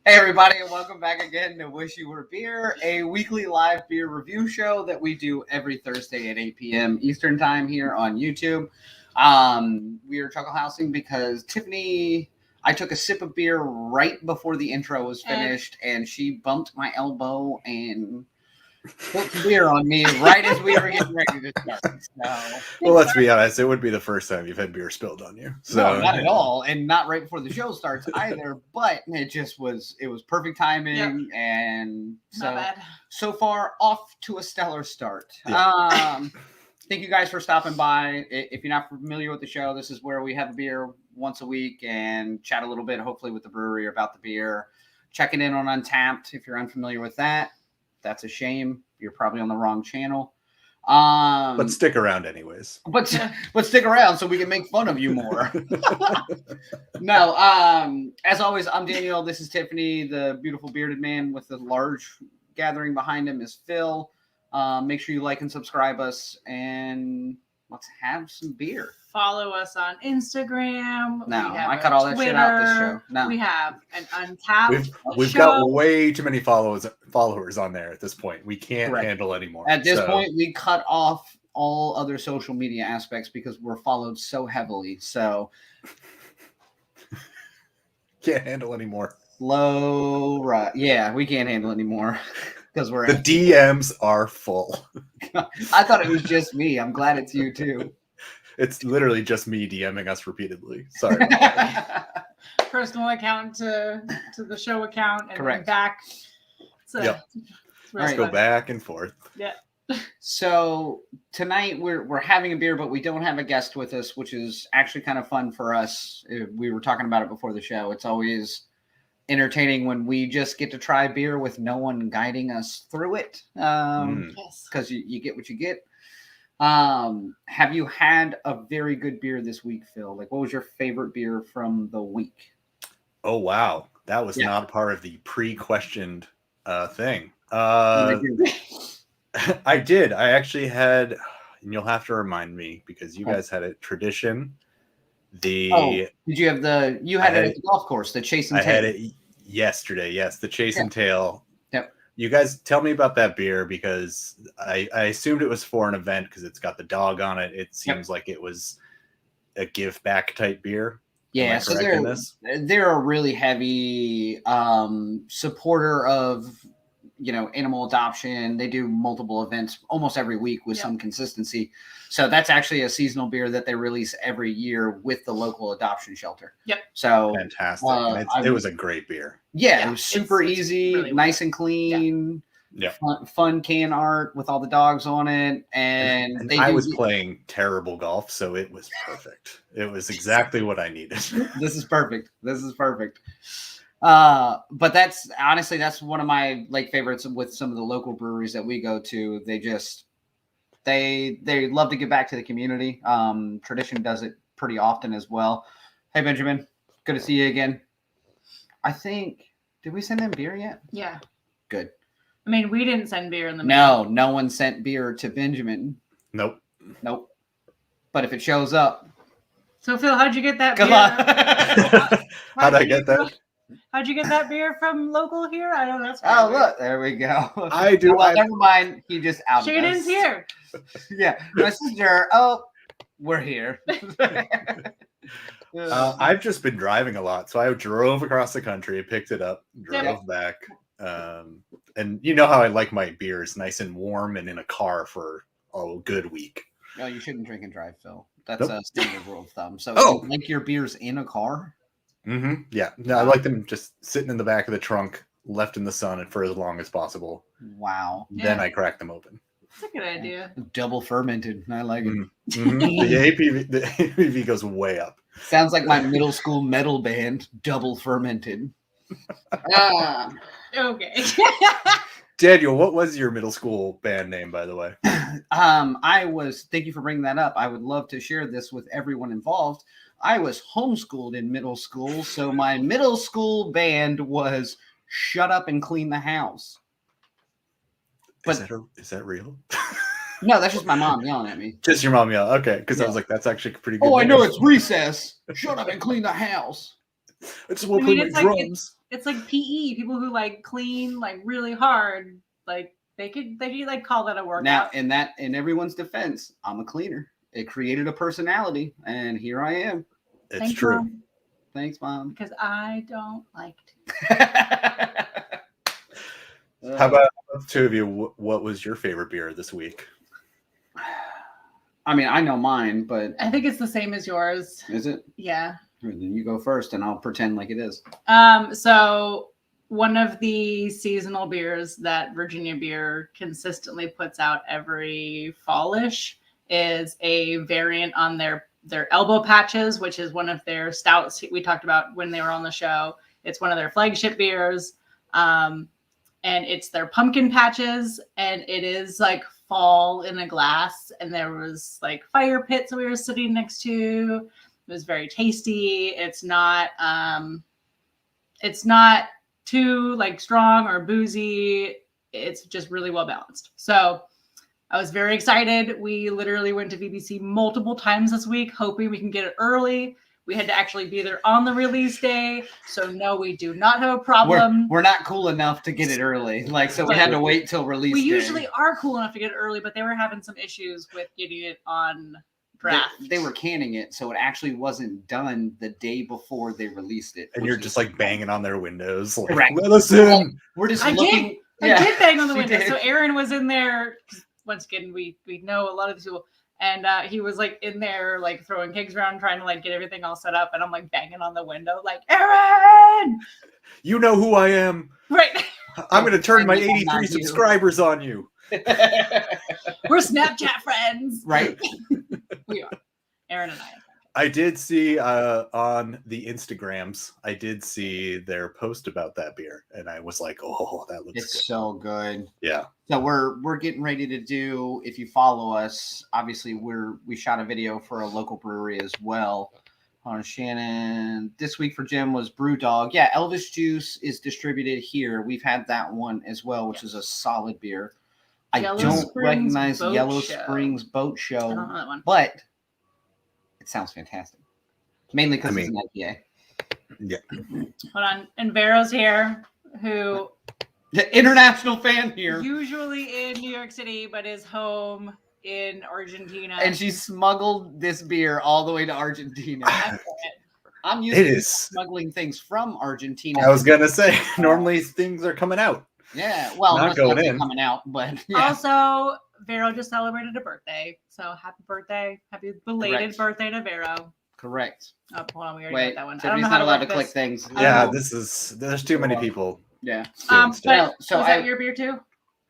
Hey everybody, and welcome back again to Wish You Were Beer, a weekly live beer review show that we do every Thursday at 8 p.m. Eastern Time here on YouTube. We are chuckle housing because Tiffany, I took a sip of beer right before the intro was finished, and she bumped my elbow and put some beer on me right as we were getting ready to start. So, well, let's be honest, it would be the first time you've had beer spilled on you. So no, not at all, and not right before the show starts either. But it was perfect timing, and so far off to a stellar start. Yeah. Thank you guys for stopping by. If you're not familiar with the show, this is where we have a beer once a week and chat a little bit, hopefully with the brewery about the beer. Checking in on Untapped. If you're unfamiliar with that, that's a shame. You're probably on the wrong channel. But stick around anyways. But stick around so we can make fun of you more. No, as always, I'm Daniel. This is Tiffany, the beautiful bearded man with the large gathering behind him is Phil. Make sure you like and subscribe us, and let's have some beer. Follow us on Instagram. No, I cut all that shit out this show. No. We have an Untapped. We've got way too many followers on there at this point. We can't handle anymore. At this point, we cut off all other social media aspects because we're followed so heavily. So can't handle anymore. Low, right? Yeah, we can't handle anymore because we're the DMs are full. I thought it was just me. I'm glad it's you too. It's literally just me DMing us repeatedly. Sorry. Personal account to the show account and then back. So Let's go back and forth. Yeah. So tonight we're having a beer, but we don't have a guest with us, which is actually kind of fun for us. We were talking about it before the show. It's always entertaining when we just get to try beer with no one guiding us through it. Because you get what you get. Have you had a very good beer this week, Phil? Like, what was your favorite beer from the week? Oh, wow. That was not part of the pre-questioned thing. I did. I actually had, and you'll have to remind me because you guys had a tradition. Did you have you had it at the golf course, the Chase and Tail? I had it yesterday. Yes, the Chase and Tail. Yep. You guys tell me about that beer because I assumed it was for an event because it's got the dog on it. It seems like it was a give back type beer. Yeah, so they're a really heavy supporter of animal adoption. They do multiple events almost every week with some consistency. So that's actually a seasonal beer that they release every year with the local adoption shelter. Yep. So fantastic. It was a great beer. Yeah, it was super easy, really nice and clean. Yeah. Fun can art with all the dogs on it. And I was playing terrible golf, so it was perfect. It was exactly what I needed. This is perfect. But that's honestly, that's one of my favorites with some of the local breweries that we go to. They love to give back to the community. Tradition does it pretty often as well. Hey, Benjamin, good to see you again. I think, did we send them beer yet? Yeah. Good. I mean, we didn't send beer in the mail. No one sent beer to Benjamin. Nope. But if it shows up. So Phil, how'd you get that beer? How'd I get that? How'd you get that beer from local here? I know that's. Oh, look, there we go. I do. Well, never mind. He just outed us. Shaden's here. Yeah, my sister. Oh, we're here. I've just been driving a lot, so I drove across the country, picked it up, drove back, and you know how I like my beers nice and warm and in a car for a good week. No, you shouldn't drink and drive, Phil. That's a standard rule of thumb. So, you like your beers in a car? Mm-hmm. Yeah. No, I like them just sitting in the back of the trunk, left in the sun and for as long as possible. Wow. Then I crack them open. That's a good idea. Double fermented. I like it. Mm-hmm. The ABV goes way up. Sounds like my middle school metal band, Double Fermented. Okay. Daniel, what was your middle school band name, by the way? Thank you for bringing that up. I would love to share this with everyone involved. I was homeschooled in middle school, so my middle school band was Shut Up and Clean the House. But is that real? No, that's just my mom yelling at me. Just your mom yelling. Okay, because I was like, that's actually pretty good. Oh, I know it's recess. Shut up and clean the house. I just want to play my drums. it's like PE. People who like clean like really hard, like they could like call that a workout. Now, in everyone's defense, I'm a cleaner. It created a personality, and here I am. It's Thanks, true. Mom. Thanks, Mom. Because I don't like to. How about the two of you? What was your favorite beer this week? I mean, I know mine, but I think it's the same as yours. Is it? Yeah. Then you go first, and I'll pretend like it is. So one of the seasonal beers that Virginia Beer consistently puts out every fallish is a variant on their elbow patches, which is one of their stouts we talked about when they were on the show. It's one of their flagship beers. And it's their pumpkin patches, and it is like fall in a glass. And there was like fire pits that we were sitting next to. It was very tasty. It's not too like strong or boozy. It's just really well balanced. So I was very excited. We literally went to VBC multiple times this week, hoping we can get it early. We had to actually be there on the release day. So no, we do not have a problem. We're not cool enough to get it early. So we had to wait till release day. We usually are cool enough to get it early, but they were having some issues with getting it on draft. They were canning it, so it actually wasn't done the day before they released it. And you're just like banging on their windows. Like, correct. Let us in. We're just I looking. did bang on the window. Did. So Aaron was in there. Once again, we know a lot of these people. And he was like in there, like throwing kegs around, trying to like get everything all set up. And I'm like banging on the window, like, Aaron! You know who I am. Right. I'm going to turn my 83 subscribers on you. We're Snapchat friends. Right. We are. Aaron and I did see on the Instagrams, I did see their post about that beer. And I was like, oh, that looks good. It's so good. Yeah. So we're getting ready to do, if you follow us, obviously we shot a video for a local brewery as well. On Shannon, this week for Jim was Brewdog. Yeah, Elvis Juice is distributed here. We've had that one as well, which is a solid beer. I don't recognize Yellow Springs Boat Show, I don't know that one. but it sounds fantastic. Mainly because it's an IPA. Yeah. Hold on. And Vero's here, who the international fan here. Usually in New York City, but is home in Argentina. And she smuggled this beer all the way to Argentina. I'm used to smuggling things from Argentina. I was going to say, normally things are coming out. Yeah, well, not going in. Coming out, but yeah. Also, Vero just celebrated a birthday, so happy birthday, happy belated birthday to Vero. Correct. Oh, hold on, we already got that one. Tiffany's not allowed to click things. Yeah, there's too many people. Yeah. So was that your beer too?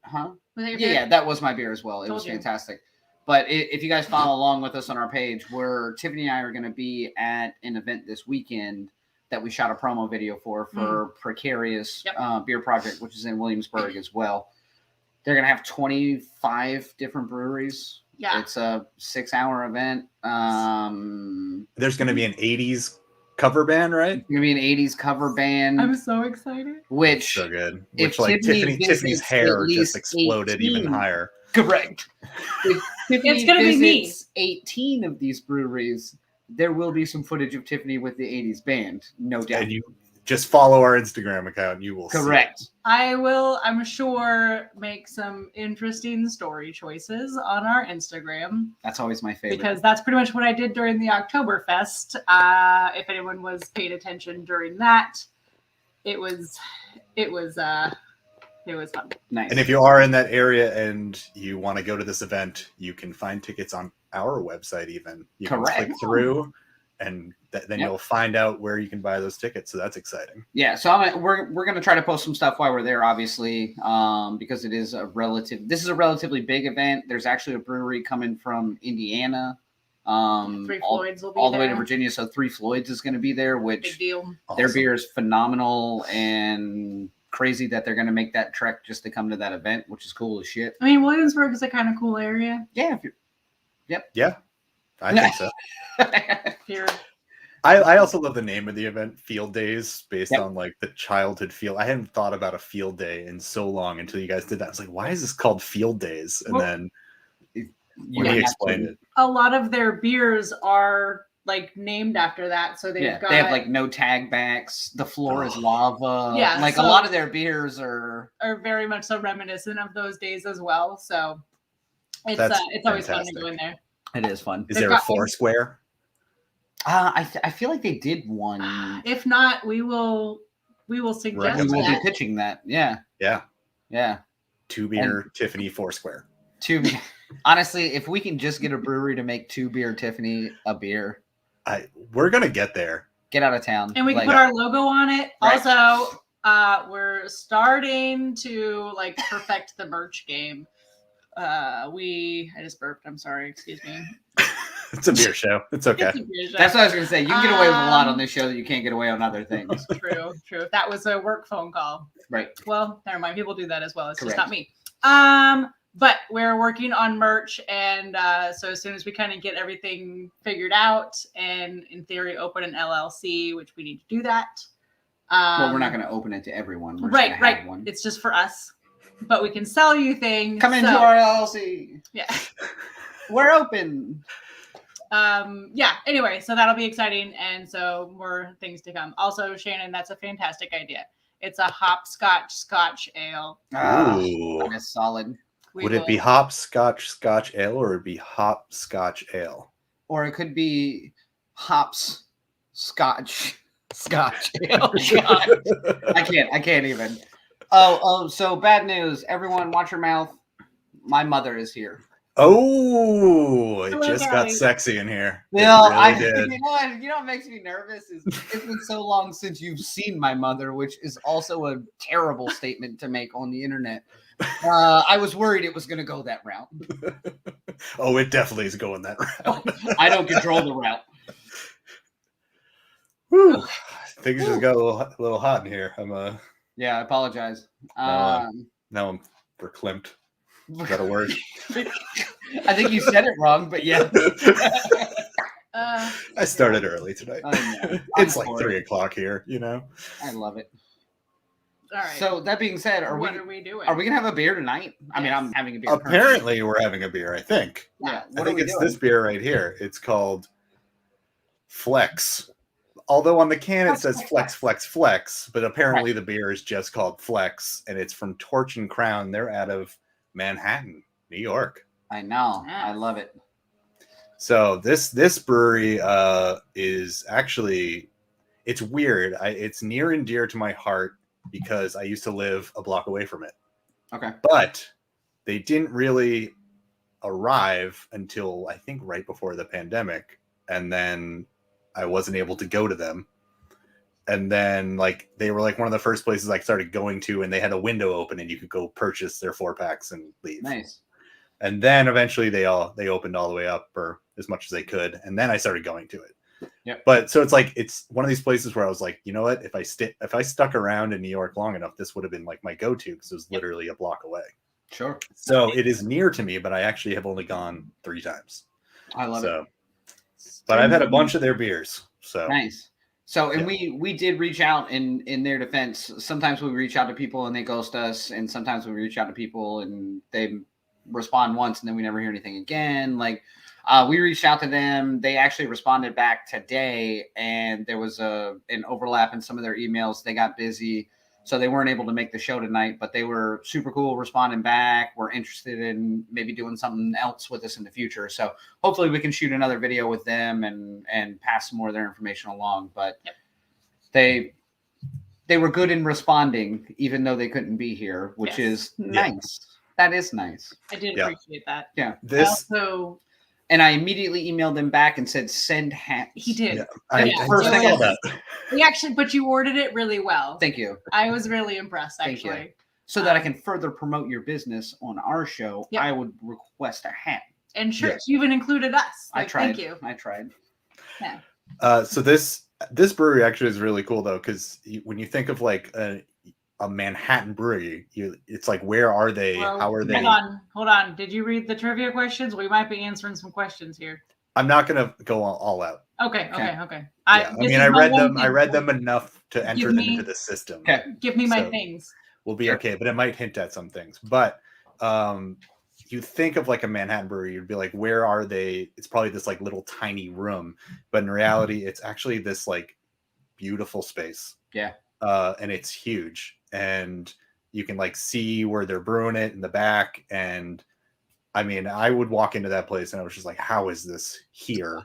Huh? Was that your beer? Yeah, that was my beer as well. It was fantastic. But if you guys follow along with us on our page, Tiffany and I are going to be at an event this weekend that we shot a promo video for Precarious Beer Project, which is in Williamsburg as well. They're going to have 25 different breweries. Yeah. It's a 6-hour event. There's going to be an 80s cover band, right? It's going to be an 80s cover band. I'm so excited. Which so good. Which like Tiffany's hair just exploded 18, even higher. Correct. If Tiffany it's going to be me. 18 of these breweries, there will be some footage of Tiffany with the 80s band, no doubt. And you just follow our Instagram account, you will Correct. See. I will, I'm sure, make some interesting story choices on our Instagram. That's always my favorite. Because that's pretty much what I did during the Oktoberfest. If anyone was paying attention during that, it was fun. Nice. And if you are in that area and you want to go to this event, you can find tickets on our website even. You can click through and then you'll find out where you can buy those tickets. So that's exciting. Yeah. So we're going to try to post some stuff while we're there, obviously, because this is a relatively big event. There's actually a brewery coming from Indiana. Three Floyds will be all the way to Virginia. So Three Floyds is going to be there, which big deal. Their beer is phenomenal and crazy that they're going to make that trek just to come to that event, which is cool as shit. I mean, Williamsburg is a kind of cool area. Yeah. Yeah, I think so. Here. I also love the name of the event, Field Days, based on like the childhood field. I hadn't thought about a field day in so long until you guys did that. I was like, why is this called Field Days? And then when you explained it. A lot of their beers are like named after that. So they have like no tag backs. The floor is lava. Yeah, like a lot of their beers are very much so reminiscent of those days as well. So it's always fun to go in there. It is fun. Is there a Foursquare? I feel like they did one. If not, we will suggest. We will be pitching that. Yeah. Yeah. 2-beer Tiffany Foursquare. 2-beer. Honestly, if we can just get a brewery to make 2-beer Tiffany a beer, we're gonna get there. Get out of town, and we can put our logo on it. Right. Also, we're starting to like perfect the merch game. I just burped. I'm sorry. Excuse me. It's a beer show. It's okay. That's what I was going to say. You can get away with a lot on this show that you can't get away on other things. True. That was a work phone call. Right. Well, never mind. People do that as well. It's Correct. just not me. But we're working on merch, and so as soon as we kind of get everything figured out, and in theory open an LLC, which we need to do that. Well, we're not going to open it to everyone. We're right. have one. It's just for us, but we can sell you things. Come into our LLC. Yeah. We're open. Anyway, so that'll be exciting, and so more things to come. Also, Shannon, that's a fantastic idea. It's a hopscotch Scotch ale. Ooh. That's solid. Would it be hopscotch Scotch ale, or would it be hopscotch ale? Or it could be hops Scotch ale. God. I can't even. So bad news. Everyone watch your mouth. My mother is here. Oh, it just got sexy in here. Well, did. You know what makes me nervous is it's been so long since you've seen my mother, which is also a terrible statement to make on the internet. I was worried it was going to go that route. Oh, it definitely is going that route. I don't control the route. Whew. Things just got a little hot in here. Yeah, I apologize. Now I'm verklempt. Is that a word? I think you said it wrong, but yeah. I started early tonight. It's like 3:00 here, you know. I love it. All right. So that being said, what are we doing? Are we gonna have a beer tonight? Yes. I mean, I'm having a beer. Apparently, we're having a beer. I think. Yeah. I think it's this beer right here. It's called Flex. Although on the can it says Flex, but apparently the beer is just called Flex, and it's from Torch and Crown. They're out of Manhattan, New York. I know. I love it. So this brewery is actually, it's weird. It's near and dear to my heart because I used to live a block away from it. Okay. But they didn't really arrive until I think right before the pandemic, and then I wasn't able to go to them. And then like they were like one of the first places I started going to, and they had a window open and you could go purchase their 4-packs and leave. Nice. And then eventually they opened all the way up, or as much as they could, and then I started going to it. Yep. But so it's one of these places where I was like, you know what? If I stuck around in New York long enough, this would have been like my go-to because it was literally a block away. Sure. So it is near to me, but I actually have only gone 3 times. I love it. But I've had a bunch of their beers. So nice. So, and we did reach out in their defense. Sometimes we reach out to people and they ghost us, and sometimes we reach out to people and they respond once and then we never hear anything again. Like we reached out to them. They actually responded back today, and there was an overlap in some of their emails. They got busy, so they weren't able to make the show tonight, but they were super cool responding back. We're interested in maybe doing something else with us in the future. So hopefully we can shoot another video with them and pass some more of their information along. But they were good in responding, even though they couldn't be here, which is nice. That is nice. I did appreciate that. Yeah. And I immediately emailed them back and said, send hats. He did. First thing I said. But you worded it really well. Thank you. I was really impressed, actually. Thank you. So that I can further promote your business on our show, I would request a hat. And sure, you even included us. I tried. Thank you. I tried. Yeah. So this brewery actually is really cool, though, because when you think of like a Manhattan brewery, it's like, where are they? Well, how are they? Hold on. Did you read the trivia questions? We might be answering some questions here. I'm not gonna go all out. Okay. I read them enough to enter them into the system. Okay. Give me my things. We'll be okay, but it might hint at some things. But you think of like a Manhattan brewery, you'd be like, where are they? It's probably this like little tiny room, but in reality, it's actually this like beautiful space. Yeah. And it's huge, and you can like see where they're brewing it in the back. And I mean, I would walk into that place and I was just like, how is this here?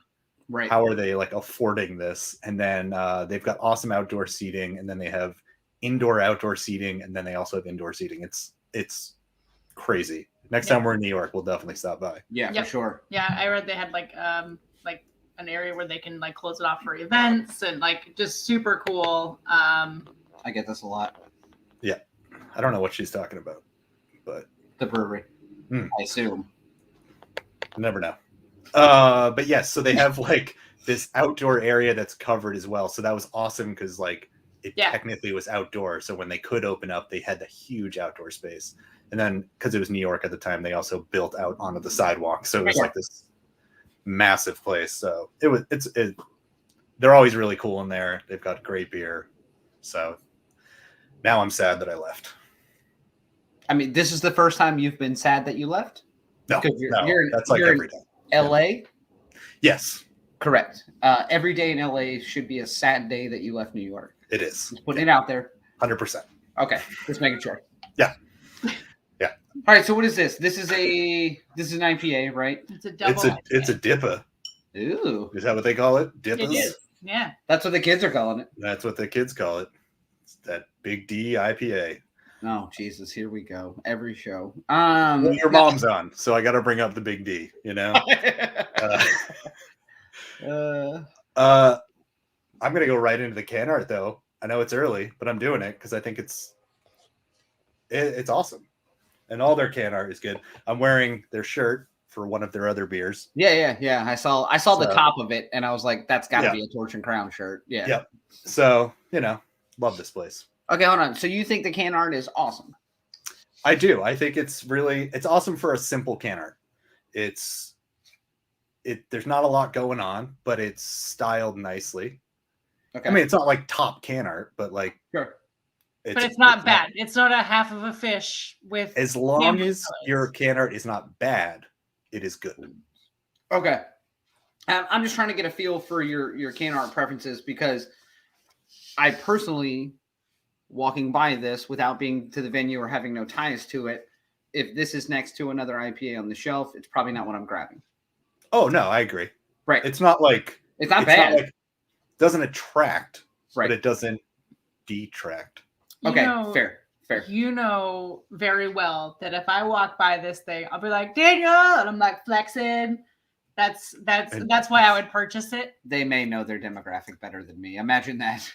Right. How are they like affording this? And then they've got awesome outdoor seating, and then they have outdoor seating, and then they also have indoor seating. It's crazy. Next time we're in New York, we'll definitely stop by. Yeah, for sure. Yeah, I read they had like an area where they can like close it off for events, and like just super cool. I get this a lot. Yeah. I don't know what she's talking about, but the brewery. I assume. Never know. But yes, so they have like this outdoor area that's covered as well. So that was awesome because like it technically was outdoor. So when they could open up, they had the huge outdoor space. And then because it was New York at the time, they also built out onto the sidewalk. So it was like this massive place. So they're always really cool in there. They've got great beer. So now I'm sad that I left. I mean, this is the first time you've been sad that you left? No, that's like every day. LA? Yes. Correct. Every day in LA should be a sad day that you left New York. It is. Just putting it out there. 100%. Okay. Just making sure. Yeah. Yeah. All right. So what is this? This is an IPA, right? It's a double. It's a dipper. Ooh. Is that what they call it? Dippers? It is. Yeah. That's what the kids are calling it. That's what the kids call it. It's that big D IPA. Oh, Jesus. Here we go. Every show. Well, your mom's on, so I got to bring up the big D, you know? I'm going to go right into the can art, though. I know it's early, but I'm doing it because I think it's awesome. And all their can art is good. I'm wearing their shirt for one of their other beers. Yeah. I saw the top of it, and I was like, that's got to be a Torch and Crown shirt. Yeah. Yep. So, love this place. Okay, hold on. So you think the can art is awesome? I do. I think it's awesome for a simple can art. There's not a lot going on, but it's styled nicely. Okay. I mean, it's not like top can art, but like sure. But it's not bad. It's not a half of a fish with. As long as your can art is not bad, it is good. Okay. I'm just trying to get a feel for your can art preferences because I personally, walking by this without being to the venue or having no ties to it, if this is next to another IPA on the shelf, it's probably not what I'm grabbing. Oh no, I agree. Right. It's not bad. It doesn't attract, right? But it doesn't detract. Okay, fair. You know very well that if I walk by this thing, I'll be like, Daniel, and I'm like flexing. That's why I would purchase it. They may know their demographic better than me. Imagine that.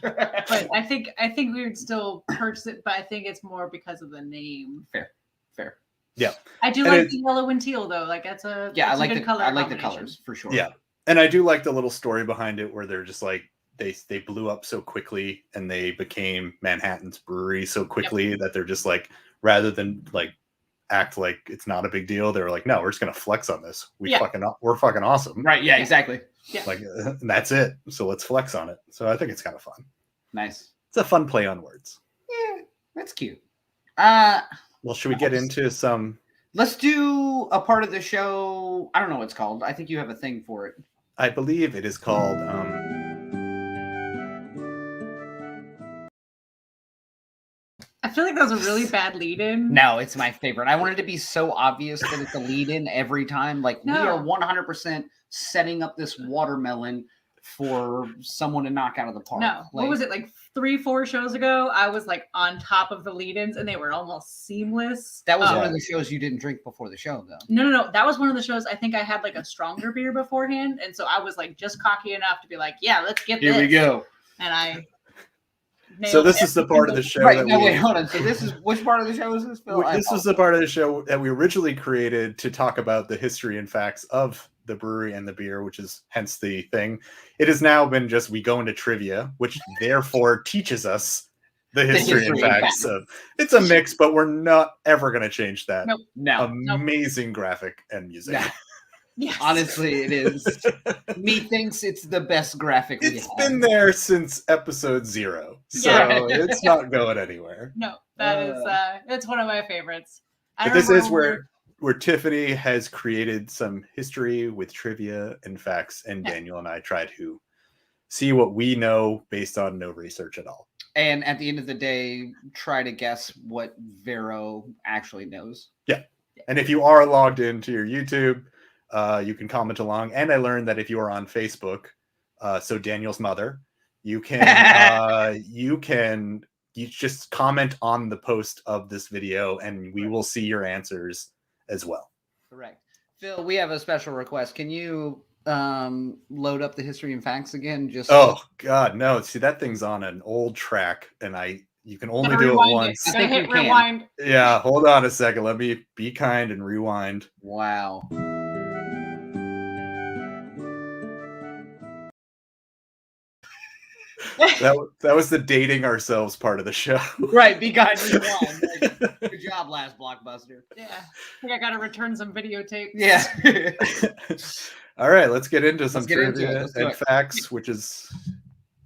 But I think we would still purchase it, but I think it's more because of the name. Fair. Yeah. I do like the yellow and teal though. Like that's a I like good color. I like the colors for sure. Yeah. And I do like the little story behind it where they're just like they blew up so quickly and they became Manhattan's brewery so quickly that they're just like, rather than like act like it's not a big deal, they're like, no, we're just gonna flex on this. We're fucking awesome. Right. Yeah, exactly. Yeah. Like that's it. So let's flex on it. So I think it's kind of fun. Nice. It's a fun play on words. Yeah, that's cute. Well, should we get into some? Let's do a part of the show. I don't know what it's called. I think you have a thing for it. I believe it is called. I feel like that was a really bad lead-in. No, it's my favorite. I wanted to be so obvious that it's a lead-in every time. Like we are 100% setting up this watermelon for someone to knock out of the park. No, what was it, like 3-4 shows ago? I was like on top of the lead-ins and they were almost seamless. That was one of the shows you didn't drink before the show, though. No. That was one of the shows I think I had like a stronger beer beforehand. And so I was like just cocky enough to be like, yeah, let's get this. Here we go. And I... So this is the part of the show. Right, wait, hold on. So this is, which part of the show is this, Phil? This was the part of the show that we originally created to talk about the history and facts of the brewery and the beer, which is hence the thing. It has now been just, we go into trivia, which therefore teaches us the history and facts of. It's a mix, but we're not ever going to change that. Nope. No. Amazing graphic and music. Yes. Honestly, it is. Methinks it's the best graphic we have. It's been there since episode 0, so it's not going anywhere. No, that is it's one of my favorites. But this is where Tiffany has created some history with trivia and facts, and Daniel and I try to see what we know based on no research at all. And at the end of the day, try to guess what Vero actually knows. Yeah. And if you are logged into your YouTube, you can comment along. And I learned that if you are on Facebook, so Daniel's mother, you can you just comment on the post of this video, and we will see your answers as well. Correct. Phil, we have a special request. Can you load up the history and facts again? God, no. See, that thing's on an old track, and you can only do it once. I think hit rewind. Yeah, hold on a second. Let me be kind and rewind. Wow. That was the dating ourselves part of the show. Right, be kind and rewind. Good job, last Blockbuster. Yeah. I think I gotta return some videotape. Yeah. All right, let's get into some trivia and facts, it. which is,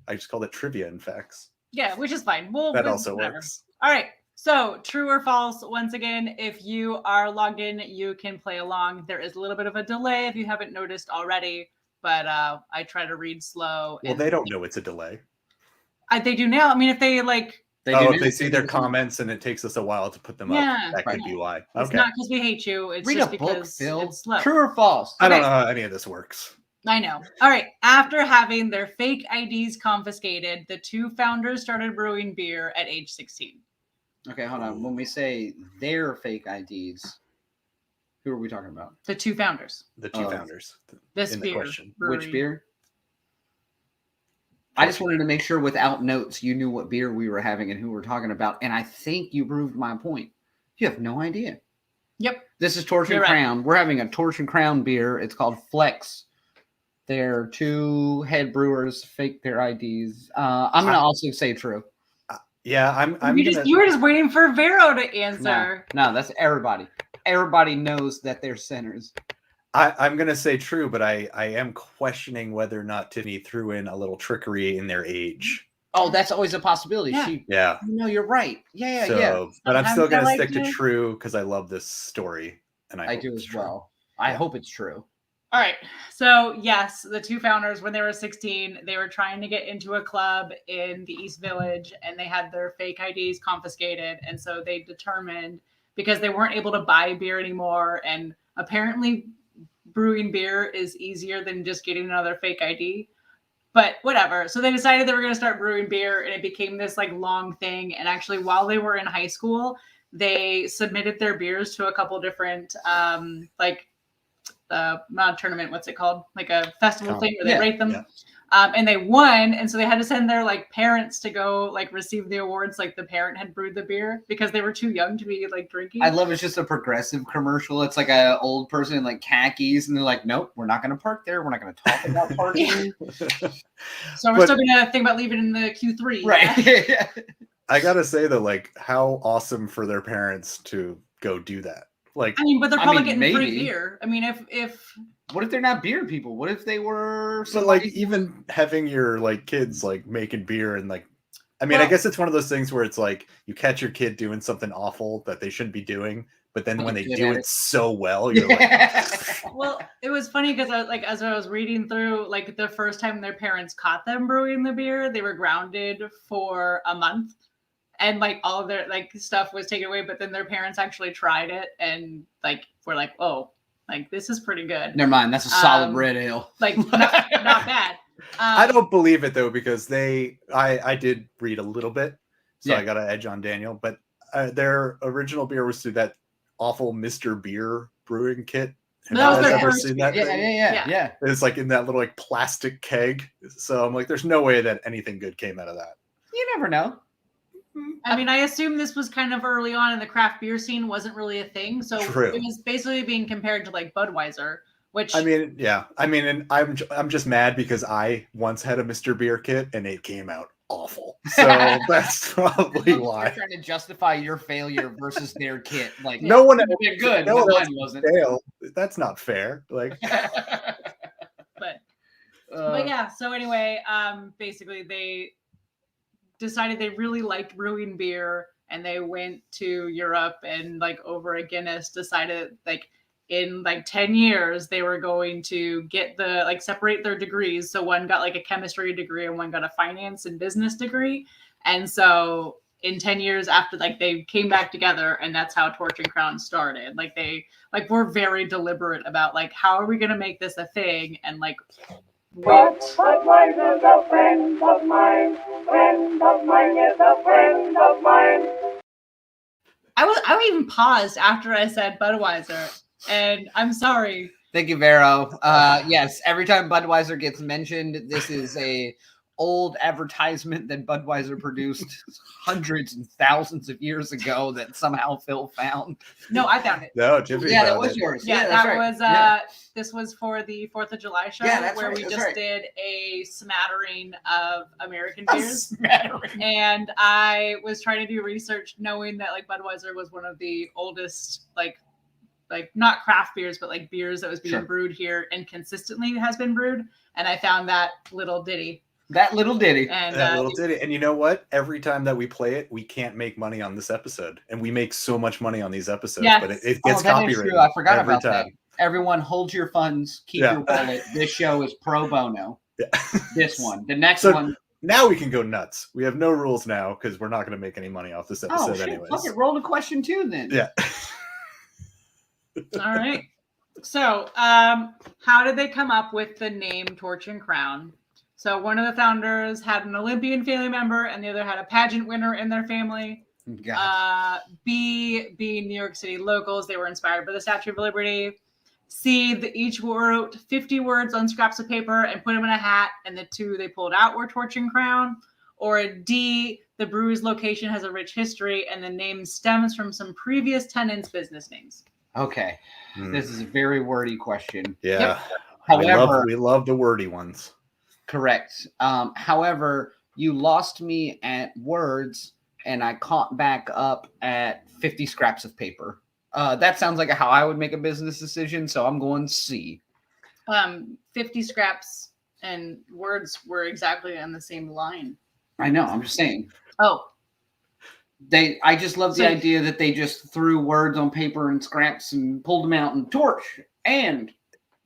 I just called it trivia and facts. Yeah, which is fine. That also works. All right. So, true or false? Once again, if you are logged in, you can play along. There is a little bit of a delay if you haven't noticed already, but I try to read slow. Well, they don't know it's a delay. They do now. I mean, if they if they see their comments and it takes us a while to put them up, that could be why. It's not because we hate you. It's Read just a book, because Phil. it's slow. True or false? I don't know how any of this works. I know. All right. After having their fake IDs confiscated, the two founders started brewing beer at age 16. Okay, hold on. When we say their fake IDs, who are we talking about? The two founders. The two founders. This beer. Brewery. Which beer? I just wanted to make sure without notes you knew what beer we were having and who we're talking about. And I think you proved my point. You have no idea. Yep. This is Torch and Crown. We're having a Torch and Crown beer. It's called Flex. Their two head brewers faked their IDs. I'm going to also say true. Yeah, you were just waiting for Vero to answer. No, that's everybody. Everybody knows that they're sinners. I'm going to say true, but I am questioning whether or not Tiffany threw in a little trickery in their age. Oh, that's always a possibility. Yeah. No, you're right. Yeah. But I'm still going to stick to true because I love this story. And I do as well. I hope it's true. All right. So, yes, the two founders, when they were 16, they were trying to get into a club in the East Village, and they had their fake IDs confiscated. And so they determined, because they weren't able to buy beer anymore, and apparently brewing beer is easier than just getting another fake ID, but whatever. So they decided they were going to start brewing beer, and it became this long thing. And actually, while they were in high school, they submitted their beers to a couple different, not a tournament, what's it called? Like a festival thing where they rate them. Yeah. And they won. And so they had to send their parents to go receive the awards. The parent had brewed the beer because they were too young to be drinking. I love it's just a Progressive commercial. It's like an old person in khakis, and they're like, nope, we're not going to park there. We're not going to talk about parking. So we're still going to think about leaving in the Q3. Right. Yeah? I got to say though, how awesome for their parents to go do that. But they're probably getting free beer. I mean, if what if they're not beer people? What if they were? But even having your kids making beer and I guess it's one of those things where it's you catch your kid doing something awful that they shouldn't be doing, but then when they do it so well, you're Well, it was funny because as I was reading through, the first time their parents caught them brewing the beer, they were grounded for a month. And all of their stuff was taken away, but then their parents actually tried it and were oh, this is pretty good. Never mind, that's a solid red ale. Not bad. I don't believe it though, because I did read a little bit, so I got an edge on Daniel. But their original beer was through that awful Mr. Beer brewing kit. Have that was you their ever first seen that? Yeah. It's in that little plastic keg. So I'm there's no way that anything good came out of that. You never know. I mean, I assume this was kind of early on in the craft beer scene, wasn't really a thing. So True. It was basically being compared to Budweiser, which and I'm just mad because I once had a Mr. Beer kit and it came out awful. So that's probably why. You're trying to justify your failure versus their kit. Like, No one else did good, no but one mine else wasn't. fail. That's not fair. Like, but yeah. So anyway, basically they decided they really liked brewing beer, and they went to Europe and like over a Guinness decided like in like 10 years they were going to get the like separate their degrees. So one got like a chemistry degree and one got a finance and business degree. And so in 10 years after, like they came back together, and that's how Torch and Crown started. Like they like were very deliberate about like how are we going to make this a thing, and like Budweiser's a friend of mine. Friend of mine is a friend of mine. I even paused after I said Budweiser, and I'm sorry. Thank you, Vero. Yes, every time Budweiser gets mentioned, this is a old advertisement that Budweiser produced hundreds and thousands of years ago that somehow Phil found. No, I found it. no, Jimmy. Yeah, that was yours. Yeah, that's that right. was this was for the 4th of July show, where we just right. did a smattering of American A beers. smattering. And I was trying to do research knowing that like Budweiser was one of the oldest like not craft beers, but like beers that was being brewed here and consistently has been brewed. And I found that little ditty. And you know what? Every time that we play it, we can't make money on this episode, and we make so much money on these episodes. Yes. But it gets that copyrighted. is true. I forgot every about time. that. Everyone, hold your funds, keep your wallet. This show is pro bono. Yeah. This one, the next So one. Now we can go nuts. We have no rules now because we're not going to make any money off this episode, anyways. Fuck it, roll the question 2 then. Yeah. All right. So, how did they come up with the name Torch and Crown? So one of the founders had an Olympian family member, and the other had a pageant winner in their family. B, being New York City locals, they were inspired by the Statue of Liberty. C, they each wrote 50 words on scraps of paper and put them in a hat, and the 2 they pulled out were Torch and Crown. Or D, the brewery's location has a rich history, and the name stems from some previous tenants' business names. Okay. This is a very wordy question. Yeah. Yep. However, we love the wordy ones. Correct. However, you lost me at words, and I caught back up at 50 scraps of paper. That sounds like how I would make a business decision, so I'm going C. 50 scraps and words were exactly on the same line. I know. I'm just saying. Oh. I just love the idea that they just threw words on paper and scraps and pulled them out and Torch and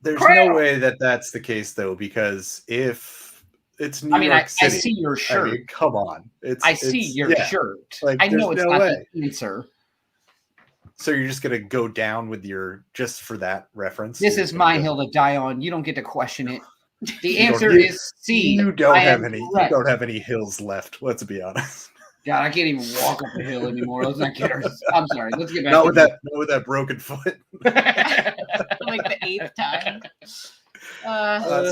There's Crown. no way that that's the case, though, because if it's New York City, I see your shirt. I mean, come on. I see your shirt. Like, I know it's no not way. the answer. So you're just going to go down with your, just for that reference? This is my hill to die on. You don't get to question it. The answer is C. You don't have any hills left, let's be honest. God, I can't even walk up the hill anymore. Let's not get I'm sorry. Let's get back. Not with that broken foot. Like the 8th time.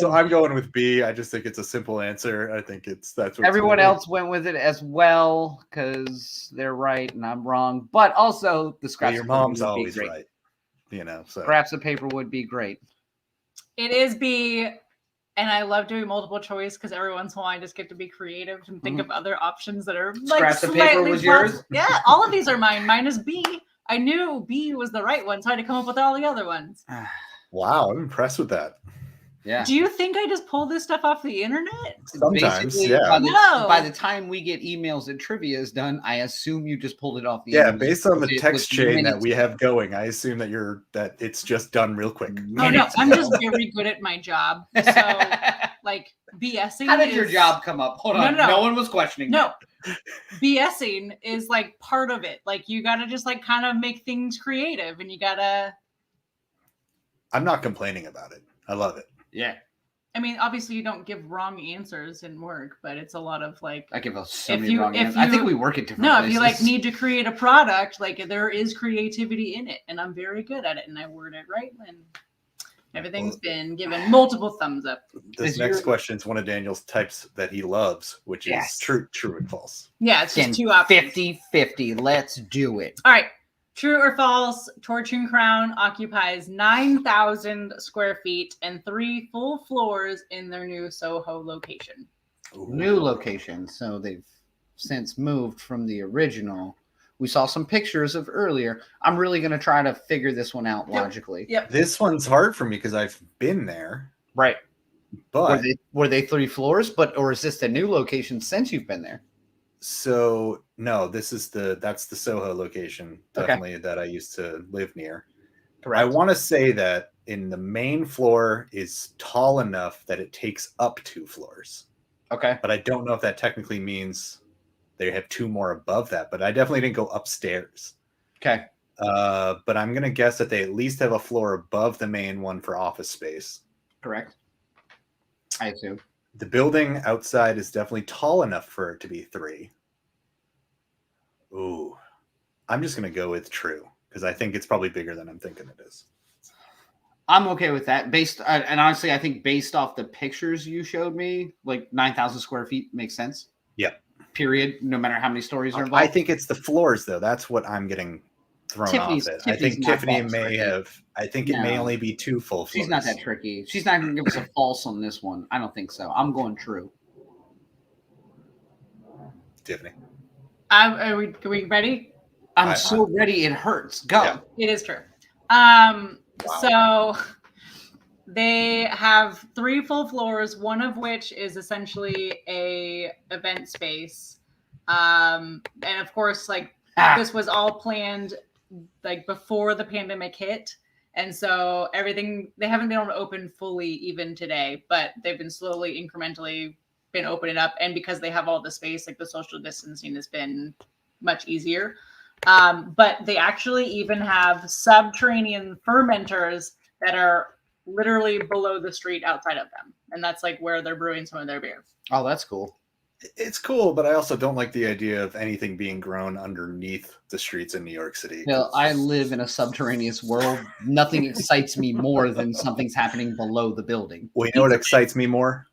So I'm going with B. I just think it's a simple answer. I think that's what everyone else went with it as well because they're right and I'm wrong. But also the scraps. Your mom's always right. So scraps of paper would be great. It is B. And I love doing multiple choice because every once in a while I just get to be creative and think of other options that are like scraps of paper was yours? Yeah, all of these are mine. Mine is B. I knew B was the right one, so I had to come up with all the other ones. Wow, I'm impressed with that. Yeah. Do you think I just pull this stuff off the internet? Sometimes, basically, yeah. By the time we get emails and trivia is done, I assume you just pulled it off the internet. internet. Based on the text chain that we have going, I assume that it's just done real quick. Oh no, I'm just very good at my job. So like BSing. How did your job come up? Hold on. No one was questioning. No. BSing is like part of it. Like you gotta just like kind of make things creative and you gotta. I'm not complaining about it. I love it. Yeah. I mean, obviously you don't give wrong answers in work, but it's a lot of like. I give so many wrong answers. I think we work at different places. If you like need to create a product, like there is creativity in it, and I'm very good at it, and I word it right, and everything's been given multiple thumbs up. This next question is one of Daniel's types that he loves, which is true and false. Yeah, it's just 2 options. 50-50. Let's do it. All right. True or false, Torch and Crown occupies 9,000 square feet and 3 full floors in their new Soho location. New location. So they've since moved from the original. We saw some pictures of earlier. I'm really going to try to figure this one out logically. Yep. This one's hard for me because I've been there. Right. But were they 3 floors? Or is this the new location since you've been there? So no, that's the Soho location, definitely, that I used to live near. Correct. I want to say that in the main floor is tall enough that it takes up 2 floors. Okay. But I don't know if that technically means they have 2 more above that, but I definitely didn't go upstairs. Okay. But I'm going to guess that they at least have a floor above the main one for office space. Correct. I assume. The building outside is definitely tall enough for it to be 3. Ooh. I'm just going to go with true because I think it's probably bigger than I'm thinking it is. I'm okay with that. And honestly, I think based off the pictures you showed me, like 9,000 square feet makes sense. Yeah. Period. No matter how many stories are involved. I think it's the floors, though. That's what I'm getting thrown off it. I think Tiffany may have. I think it may only be 2 full floors. She's not that tricky. She's not going to give us a false on this one. I don't think so. I'm going true. Tiffany. Are we ready? I'm so ready. It hurts. Go. Yeah. It is true. So they have 3 full floors, one of which is essentially a event space. And of course, like this was all planned like before the pandemic hit. And so everything, they haven't been able to open fully even today, but they've been slowly, incrementally been opening up. And because they have all the space, like the social distancing has been much easier. But they actually even have subterranean fermenters that are literally below the street outside of them. And that's like where they're brewing some of their beer. Oh, that's cool. It's cool, but I also don't like the idea of anything being grown underneath the streets in New York City. Well, I live in a subterraneous world. Nothing excites me more than something's happening below the building. Well, you know what excites me more?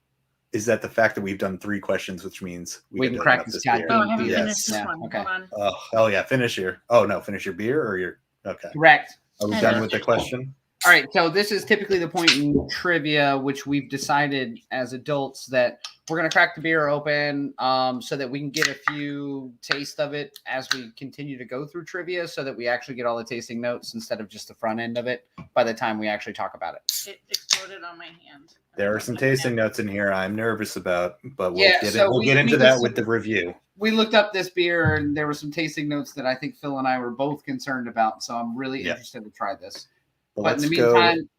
Is that the fact that we've done 3 questions, which means we can crack this beer. Oh, I haven't finished this one. Okay. Hold on. Oh, yeah. Finish your beer or your. Okay. Correct. Are we done with the question? All right. So this is typically the point in trivia, which we've decided as adults that we're going to crack the beer open so that we can get a few taste of it as we continue to go through trivia so that we actually get all the tasting notes instead of just the front end of it by the time we actually talk about it. It exploded on my hand. There are some tasting notes in here I'm nervous about, but we'll we'll get into that with the review. We looked up this beer and there were some tasting notes that I think Phil and I were both concerned about. So I'm really interested to try this. But in the meantime,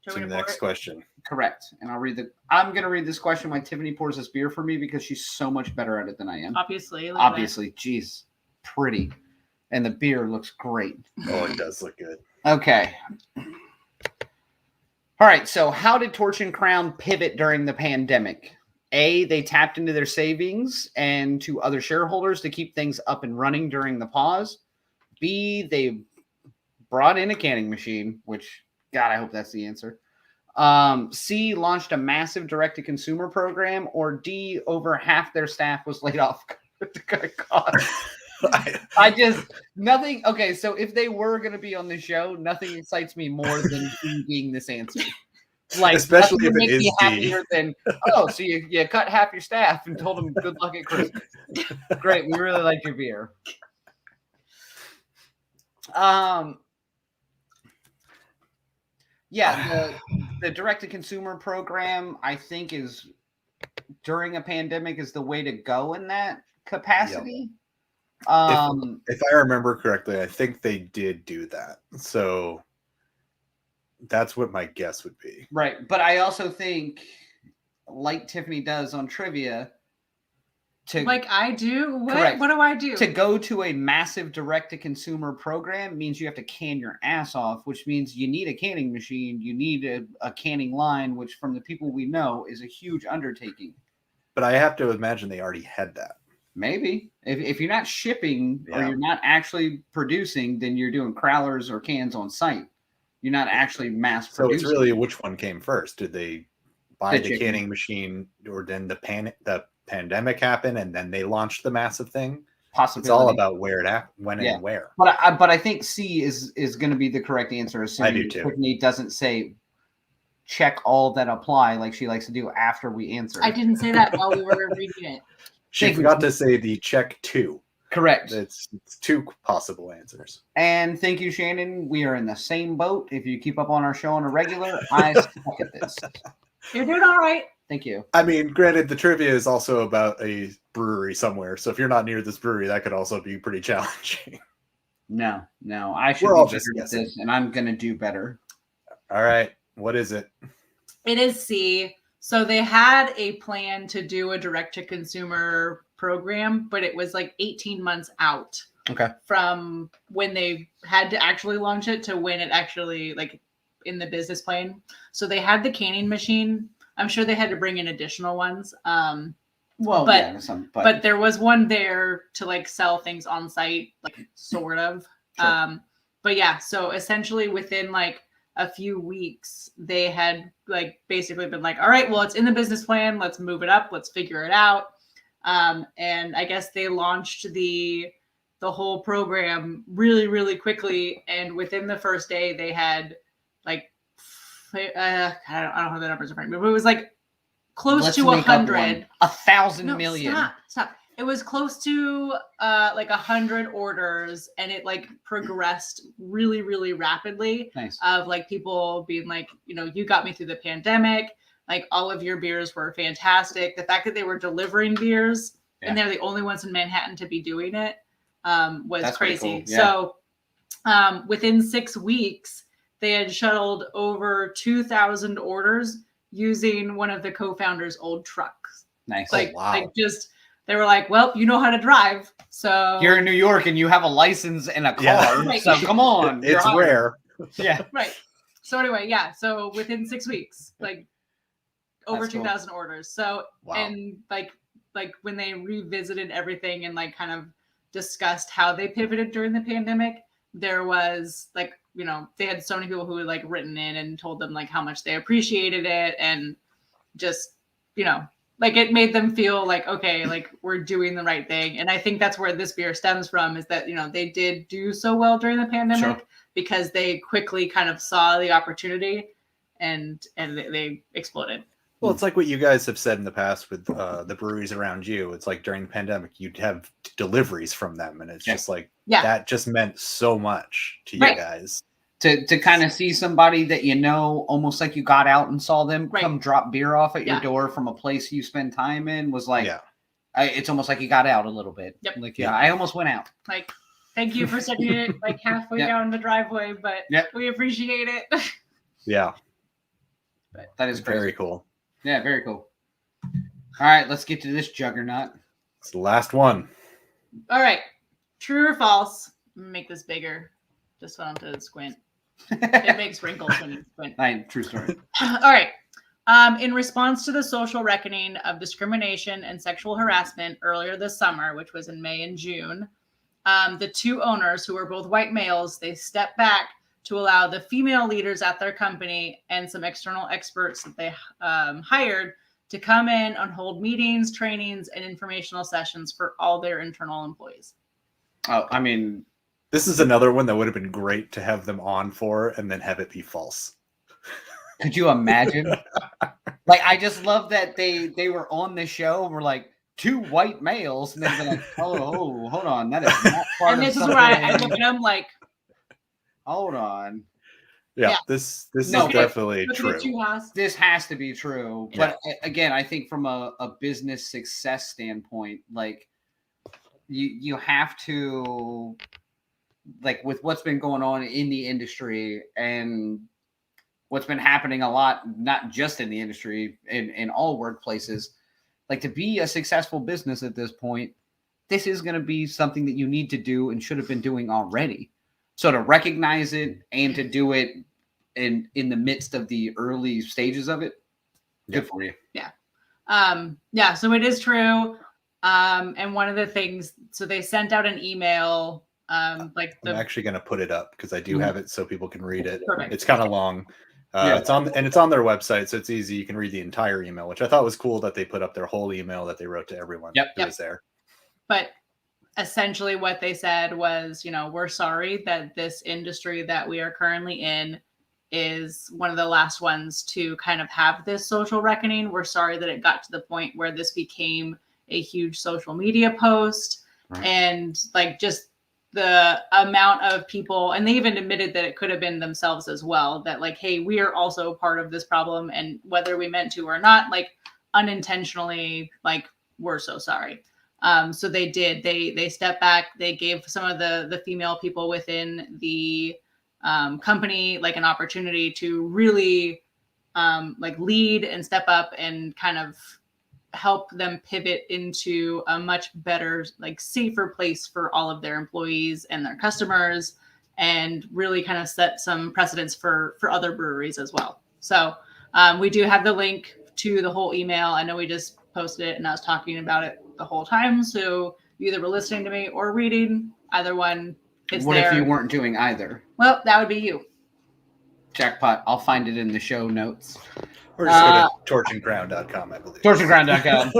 to the next question. Correct. And I'm going to read this question while Tiffany pours this beer for me because she's so much better at it than I am. Obviously. Geez. Pretty. And the beer looks great. Oh, it does look good. Okay. All right. So how did Torch and Crown pivot during the pandemic? A, they tapped into their savings and to other shareholders to keep things up and running during the pause. B, they brought in a canning machine, which, God, I hope that's the answer. C, launched a massive direct-to-consumer program. Or D, over half their staff was laid off to cut costs. Nothing. Okay, so if they were going to be on the show, nothing excites me more than being this answer. Like, especially if it is happier than, so you cut half your staff and told them good luck at Christmas. Great, we really like your beer. The direct-to-consumer program, I think, is during a pandemic is the way to go in that capacity. Yep. If I remember correctly, I think they did do that. So that's what my guess would be. Right. But I also think, like Tiffany does on trivia, like I do? What do I do? To go to a massive direct-to-consumer program means you have to can your ass off, which means you need a canning machine. You need a canning line, which from the people we know is a huge undertaking. But I have to imagine they already had that. Maybe. If you're not shipping or you're not actually producing, then you're doing crowlers or cans on site. You're not actually mass producing. So it's really which one came first? Did they buy the canning machine or then the pandemic happened and then they launched the massive thing? Possibly. It's all about where it happened, when and where. But I think C is going to be the correct answer. Assuming I do too. Tiffany doesn't say check all that apply like she likes to do after we answer. I didn't say that while we were reading it. She forgot to say the check 2. Correct. It's 2 possible answers. And thank you, Shannon. We are in the same boat. If you keep up on our show on a regular, I suck at this. You're doing all right. Thank you. I mean, granted, the trivia is also about a brewery somewhere. So if you're not near this brewery, that could also be pretty challenging. No. I should We're all be just better at this, and I'm going to do better. All right. What is it? It is C. So they had a plan to do a direct-to-consumer program, but it was like 18 months out. Okay. From when they had to actually launch it to when it actually, like, in the business plan. So they had the canning machine. I'm sure they had to bring in additional ones. But there was one there to like sell things on site, like sort of. Sure. But yeah, so essentially within like a few weeks, they had like basically been like, all right, well, it's in the business plan. Let's move it up. Let's figure it out. And I guess they launched the whole program really, really quickly. And within the first day, they had like, I don't have the numbers in front of me, but it was like close to 100. 1,000 million. Stop. It was close to like 100 orders, and it like progressed really, really rapidly. Nice. Of like people being like, you got me through the pandemic. Like all of your beers were fantastic. The fact that they were delivering beers and they're the only ones in Manhattan to be doing it was That's crazy. cool. Yeah. So within 6 weeks, they had shuttled over 2,000 orders using one of the co-founders' old trucks. Nice. Like, wow. like just they were like, well, you know how to drive, so You're in New York and you have a license and a car, Yeah. so come on. It's rare. Yeah. right. So anyway, yeah. So within 6 weeks, like over That's cool. 2,000 orders. So Wow. and like when they revisited everything and like kind of discussed how they pivoted during the pandemic, there was like, they had so many people who had like written in and told them like how much they appreciated it, and just, like it made them feel like, okay, like we're doing the right thing. And I think that's where this beer stems from, is that, they did do so well during the pandemic because they quickly kind of saw the opportunity and they exploded. Well, it's like what you guys have said in the past with the breweries around you. It's like during the pandemic, you'd have deliveries from them. And it's just like, that just meant so much to you guys. To kind of see somebody that almost like you got out and saw them come drop beer off at your door from a place you spend time in was like, it's almost like you got out a little bit. Yep. Like, I almost went out. Like, thank you for sending it like halfway down the driveway, but we appreciate it. Yeah. But that is crazy. Very cool. Yeah, very cool. All right, let's get to this juggernaut. It's the last one. All right. True or false? Make this bigger. Just want to squint. It makes wrinkles when you squint. True story. All right. In response to the social reckoning of discrimination and sexual harassment earlier this summer, which was in May and June, the two owners, who were both white males, they stepped back to allow the female leaders at their company and some external experts that they hired to come in and hold meetings, trainings, and informational sessions for all their internal employees. Oh, I mean, this is another one that would have been great to have them on for and then have it be false. Could you imagine? Like, I just love that they were on the show and were like, two white males, and they've been like, oh, hold on, that is not part and of this is something. where I look at them like, hold on. Yeah. This is definitely true. This has to be true. Yeah. But again, I think from a business success standpoint, like you have to, like with what's been going on in the industry and what's been happening a lot, not just in the industry, in all workplaces, like to be a successful business at this point, this is going to be something that you need to do and should have been doing already. So to recognize it and to do it in the midst of the early stages of it, good for you. Yeah. So it is true. And one of the things, so they sent out an email, I'm actually going to put it up because I do have it so people can read it. Perfect. It's kind of long. It's on their website, so it's easy. You can read the entire email, which I thought was cool that they put up their whole email that they wrote to everyone who was there. But essentially what they said was, we're sorry that this industry that we are currently in is one of the last ones to kind of have this social reckoning. We're sorry that it got to the point where this became a huge social media post, and like just the amount of people, and they even admitted that it could have been themselves as well, that like, hey, we are also part of this problem, and whether we meant to or not, like unintentionally, like we're so sorry. So they stepped back. They gave some of the female people within the company like an opportunity to really like lead and step up and kind of help them pivot into a much better, like safer place for all of their employees and their customers, and really kind of set some precedents for other breweries as well. So we do have the link to the whole email. I know we just posted it and I was talking about it the whole time. So you either were listening to me or reading, either one. What if you weren't doing either? Well, that would be you. Jackpot. I'll find it in the show notes. Or just go to torchandcrown.com, I believe. Torchandcrown.com.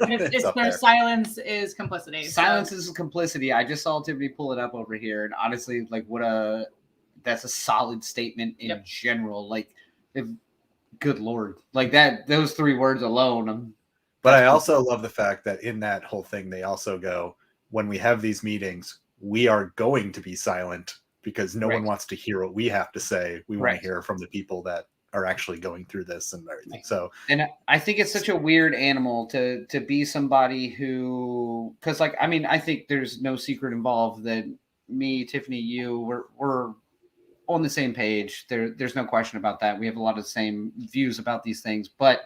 It's their silence is complicity. Silence is complicity. I just saw Tiffany pull it up over here, and honestly, like, that's a solid statement in general. Like, good Lord, like that, those 3 words alone. But I also love the fact that in that whole thing, they also go, when we have these meetings, we are going to be silent because no one wants to hear what we have to say. We want to hear from the people that are actually going through this and everything. So, and I think it's such a weird animal to be somebody who, because like, I mean, I think there's no secret involved that me, Tiffany, you, we're on the same page. There's no question about that. We have a lot of the same views about these things, but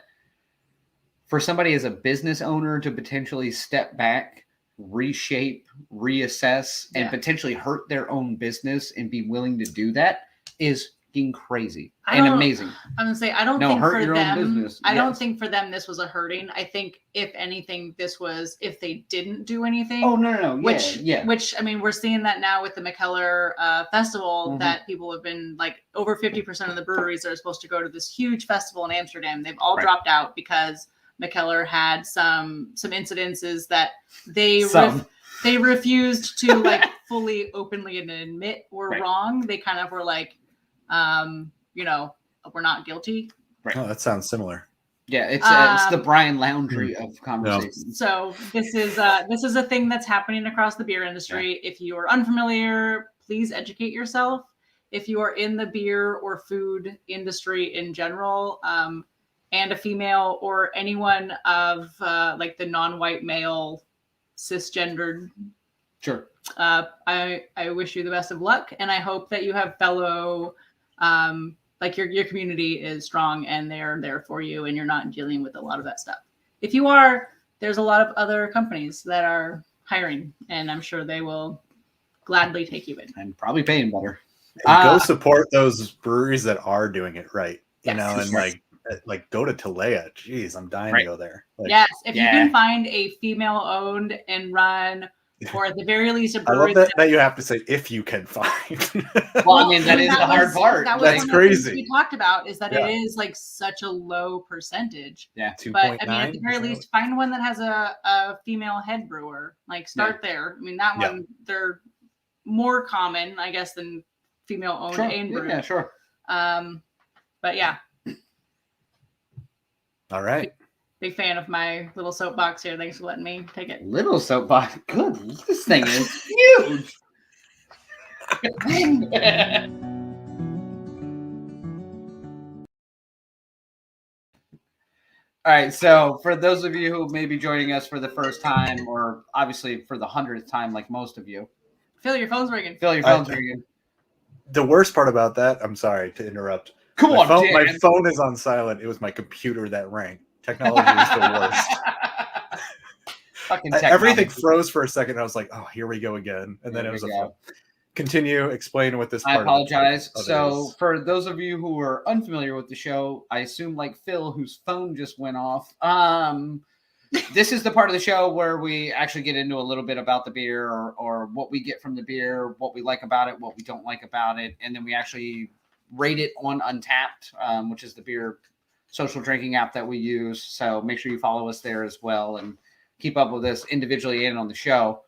for somebody as a business owner to potentially step back, reshape, reassess, and potentially hurt their own business and be willing to do that is crazy and amazing. I'm gonna say I don't think for them. I don't think for them this was a hurting. I think if anything, this was if they didn't do anything. Oh no. Which I mean, we're seeing that now with the McKellar festival that people have been like over 50% of the breweries that are supposed to go to this huge festival in Amsterdam. They've all dropped out because McKellar had some incidences that they refused to like fully openly and admit were wrong. They kind of were like, we're not guilty. Right. Oh, that sounds similar. Yeah, it's the Brian Laundrie of conversation. So this is a thing that's happening across the beer industry. Yeah. If you are unfamiliar, please educate yourself. If you are in the beer or food industry in general, and a female or anyone of like the non-white male cisgendered, sure. I wish you the best of luck, and I hope that you have fellow. Like your community is strong and they're there for you and you're not dealing with a lot of that stuff. If you are, there's a lot of other companies that are hiring and I'm sure they will gladly take you in. And probably paying better. Go support those breweries that are doing it right. You know, and like go to Talea. Jeez, I'm dying to go there. Like, yes, if you can find a female owned and run, or at the very least, a brewery. I love that you have to say if you can find. Well, I mean, that is the hard part. That's crazy. We talked about is that it is like such a low percentage. Yeah, 2.9. But I mean, at the very least, find one that has a female head brewer. Like start there. I mean, that one they're more common, I guess, than female owned and brewed. Yeah, sure. But yeah. All right. Big fan of my little soapbox here. Thanks for letting me take it. Little soapbox. Good. This thing is huge. All right. So for those of you who may be joining us for the first time, or obviously for the 100th time, like most of you, Phil, your phone's ringing. The worst part about that, I'm sorry to interrupt. Come on, my phone is on silent. It was my computer that rang. Technology is the worst. Everything froze for a second. I was like, "Oh, here we go again." And then it was continue. Explain what this. I apologize. So, for those of you who are unfamiliar with the show, I assume like Phil, whose phone just went off. This is the part of the show where we actually get into a little bit about the beer, or what we get from the beer, what we like about it, what we don't like about it, and then we actually rate it on Untapped, which is the beer social drinking app that we use. So make sure you follow us there as well and keep up with us individually and on the show.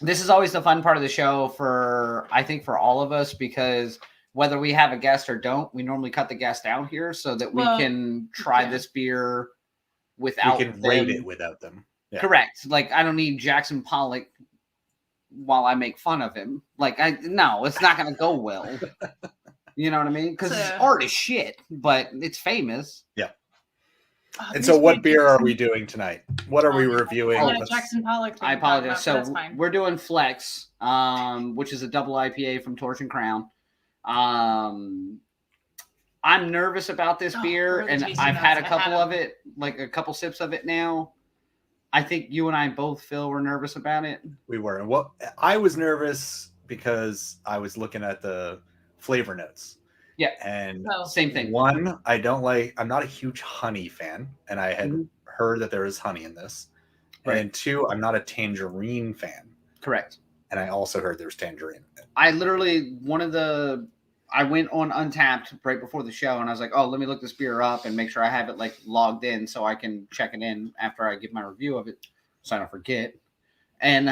This is always the fun part of the show I think for all of us, because whether we have a guest or don't, we normally cut the guest out here so that we can try this beer without we can rate it without them. Yeah. Correct. Like, I don't need Jackson Pollock while I make fun of him. Like, no, it's not going to go well. You know what I mean? Because his art is shit, but it's famous. Yeah. And so what beer are we doing tonight? What are we reviewing? Jackson Pollock. I apologize. So we're doing Flex, which is a double IPA from Torch and Crown. I'm nervous about this beer, and I've had a couple of it, like a couple sips of it now. I think you and I both, Phil, were nervous about it. We were. And I was nervous because I was looking at the flavor notes. Yeah. And same thing. One, I'm not a huge honey fan, and I had heard that there is honey in this. Right. And two, I'm not a tangerine fan. Correct. And I also heard there's tangerine. I went on Untapped right before the show, and I was like, oh, let me look this beer up and make sure I have it like logged in so I can check it in after I give my review of it so I don't forget. And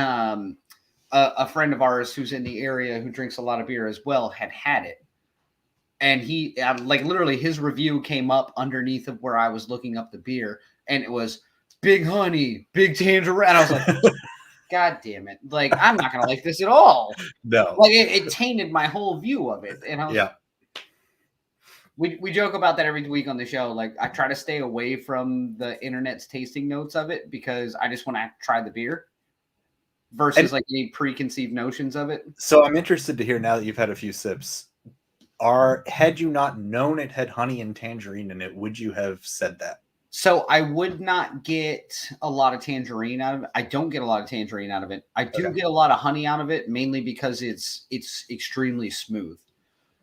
a friend of ours who's in the area who drinks a lot of beer as well had it. And he, like, literally his review came up underneath of where I was looking up the beer, and it was big honey, big tangerine. And I was like, God damn it. Like, I'm not going to like this at all. No. Like, it tainted my whole view of it. And I was we joke about that every week on the show. Like, I try to stay away from the internet's tasting notes of it because I just want to try the beer versus like any preconceived notions of it. So I'm interested to hear, now that you've had a few sips, had you not known it had honey and tangerine in it, would you have said that? So I would not get a lot of tangerine out of it. I don't get a lot of tangerine out of it. I do get a lot of honey out of it, mainly because it's extremely smooth.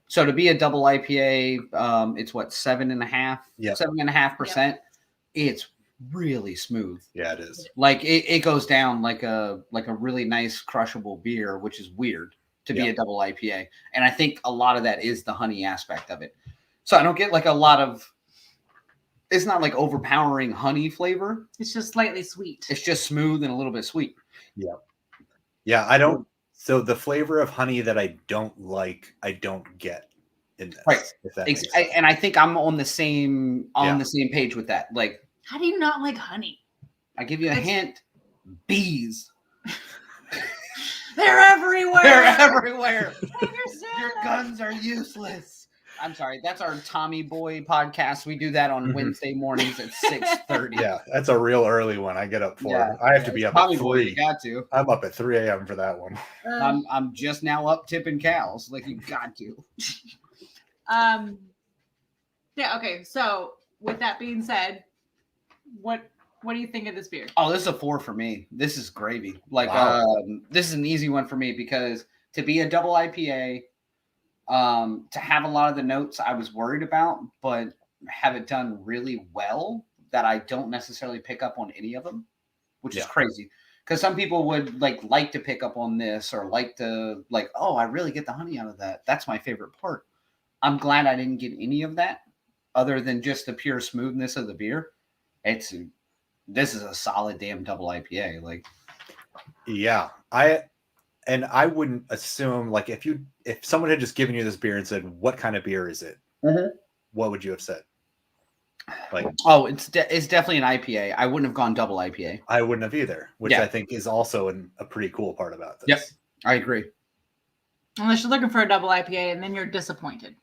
So to be a double IPA, it's what, 7.5%? 7.5%. Yep. It's really smooth. Yeah, it is. Like it goes down like a really nice crushable beer, which is weird to be a double IPA. And I think a lot of that is the honey aspect of it. So I don't get like a lot of, it's not like overpowering honey flavor. It's just slightly sweet. It's just smooth and a little bit sweet. Yeah. Yeah, I don't. So the flavor of honey that I don't like, I don't get in this. Right. And I think I'm on the same page with that. Like, how do you not like honey? I give you a hint. Bees. They're everywhere. They're everywhere. Your guns are useless. I'm sorry. That's our Tommy Boy podcast. We do that on Wednesday mornings at 6:30. Yeah, that's a real early one. I get up for it. I have to be up Tommy at 3. Boy, you got to. I'm up at 3 a.m. for that one. I'm just now up tipping cows. Like, you got to. Yeah. Okay. So with that being said, what do you think of this beer? Oh, this is a 4 for me. This is gravy. Like, this is an easy one for me because to be a double IPA, to have a lot of the notes I was worried about, but have it done really well that I don't necessarily pick up on any of them, which is crazy. Because some people would like to pick up on this or like to oh, I really get the honey out of that. That's my favorite part. I'm glad I didn't get any of that other than just the pure smoothness of the beer. This is a solid damn double IPA. Like, yeah, I wouldn't assume, like, if someone had just given you this beer and said, "What kind of beer is it?" What would you have said? Like, oh, it's definitely an IPA. I wouldn't have gone double IPA. I wouldn't have either, which I think is also a pretty cool part about this. Yep, I agree. Unless you're looking for a double IPA and then you're disappointed.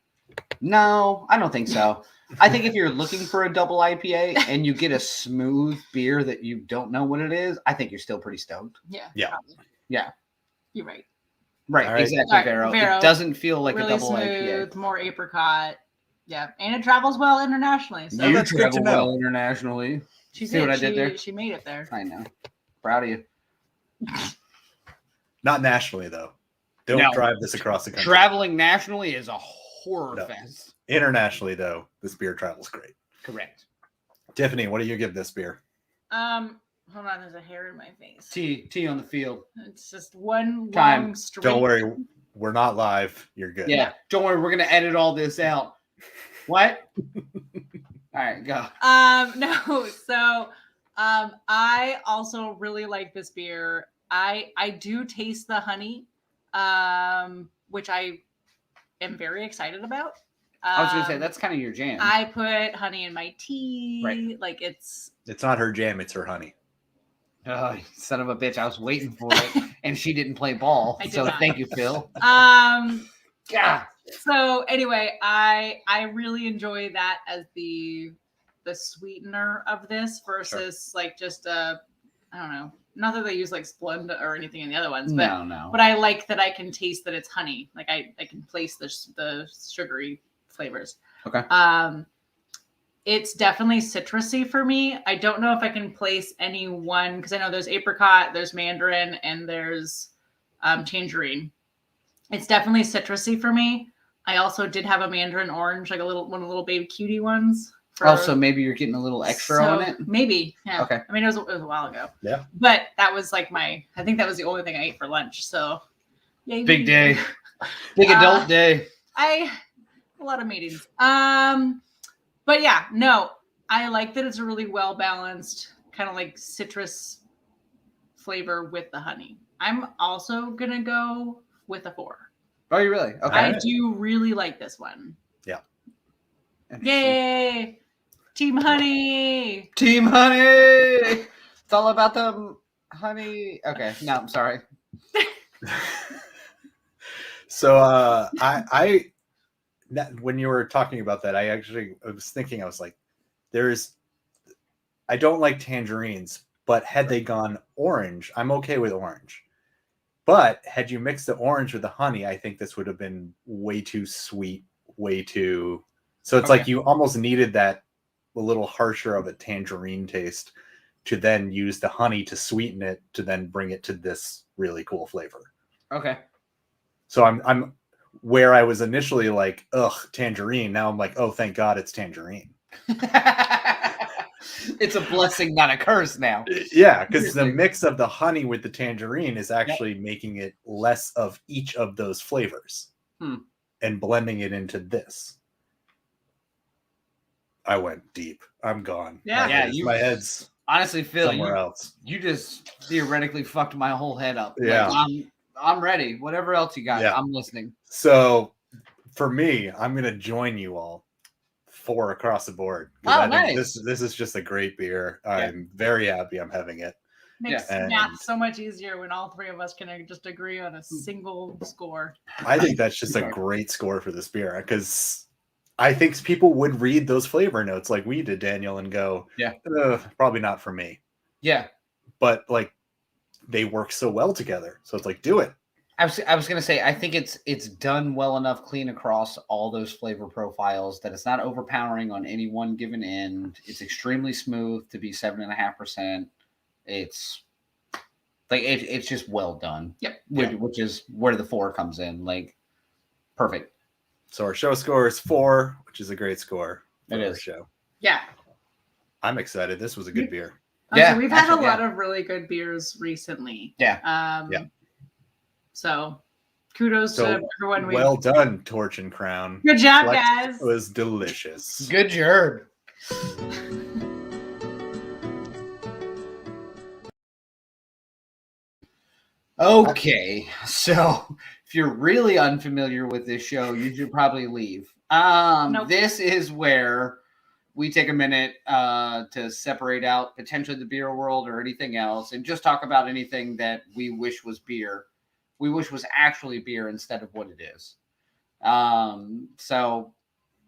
No, I don't think so. I think if you're looking for a double IPA and you get a smooth beer that you don't know what it is, I think you're still pretty stoked. Yeah. Probably. Yeah. You're right. Right, exactly, Vero. It doesn't feel like really a double smooth, IPA. More apricot. Yeah, and it travels well internationally. So you travel well internationally. See what I did there? She made it there. I know. Proud of you. Not nationally, though. Don't drive this across the country. Traveling nationally is a horror fest. Internationally, though, this beer travels great. Correct. Tiffany, what do you give this beer? Hold on, there's a hair in my face. Tea on the field. It's just one Time. long straight. Don't worry, we're not live. You're good. Yeah, don't worry, we're gonna edit all this out. What? All right, go. No, so I also really like this beer. I do taste the honey, which I am very excited about. I was gonna say that's kind of your jam. I put honey in my tea. Right. Like it's not her jam, it's her honey. Oh, son of a bitch! I was waiting for it, and she didn't play ball. So thank you, Phil. Yeah. So anyway, I really enjoy that as the sweetener of this versus like just I don't know. Not that they use like Splenda or anything in the other ones, but no. But I like that I can taste that it's honey. Like I can place the sugary flavors. Okay. It's definitely citrusy for me. I don't know if I can place any one because I know there's apricot, there's mandarin, and there's tangerine. It's definitely citrusy for me. I also did have a mandarin orange, like one of the little baby cutie ones. Also, maybe you're getting a little extra on it. Maybe, yeah. Okay. I mean, it was a while ago. Yeah. But that was like I think that was the only thing I ate for lunch. So, yay. Big day, big adult day. A lot of meetings. But yeah, no, I like that it's a really well balanced kind of like citrus flavor with the honey. I'm also gonna go with a 4. Oh, you really? Okay. I do really like this one. Yeah. Yay! Team Honey! Team Honey! It's all about the honey. Okay, no, I'm sorry. So when you were talking about that, I was thinking, I was like, I don't like tangerines, but had they gone orange, I'm okay with orange. But had you mixed the orange with the honey, I think this would have been way too sweet, so it's like you almost needed that a little harsher of a tangerine taste to then use the honey to sweeten it to then bring it to this really cool flavor. Okay. So I'm where I was initially like, ugh, tangerine. Now I'm like, oh, thank God it's tangerine. It's a blessing, not a curse now. Yeah, because the mix of the honey with the tangerine is actually making it less of each of those flavors and blending it into this. I went deep. I'm gone. Yeah, my head's honestly, Phil, somewhere else. You just theoretically fucked my whole head up. Yeah, like, I'm ready. Whatever else you got, I'm listening. So for me, I'm gonna join you all 4 across the board. Oh, nice. This is just a great beer. I'm very happy I'm having it. Makes math so much easier when all 3 of us can just agree on a single score. I think that's just a great score for this beer because I think people would read those flavor notes like we did, Daniel, and go, probably not for me. Yeah. But like they work so well together. So it's like, do it. I was going to say, I think it's done well enough clean across all those flavor profiles that it's not overpowering on any one given end. It's extremely smooth to be 7.5%. It's like, it's just well done. Yep. Which is where the 4 comes in. Like, perfect. So our show score is 4, which is a great score for our show. Yeah. I'm excited. This was a good beer. So we've had a lot of really good beers recently. Yeah. So kudos to everyone. Well done, Torch and Crown. Good job, guys. It was delicious. Good job. Okay, so if you're really unfamiliar with this show, you should probably leave. This is where we take a minute to separate out potentially the beer world or anything else and just talk about anything that we wish was beer. We wish was actually beer instead of what it is. So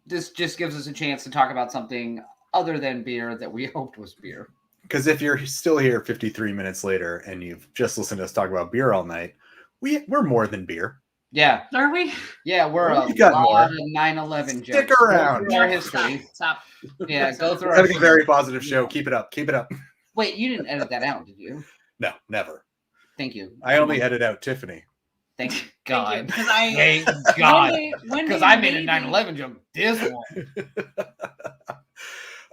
this just gives us a chance to talk about something other than beer that we hoped was beer. Because if you're still here 53 minutes later and you've just listened to us talk about beer all night, we're more than beer. Yeah. Are we? Yeah, we're a got lot more. of 9/11 jokes. Stick around. Our history. Stop. Yeah, go through We're having a very positive show. Keep it up. Keep it up. Wait, you didn't edit that out, did you? No, never. Thank you. I only edit out Tiffany. Thank God. Thank God. Because I made a 9/11 joke. This one.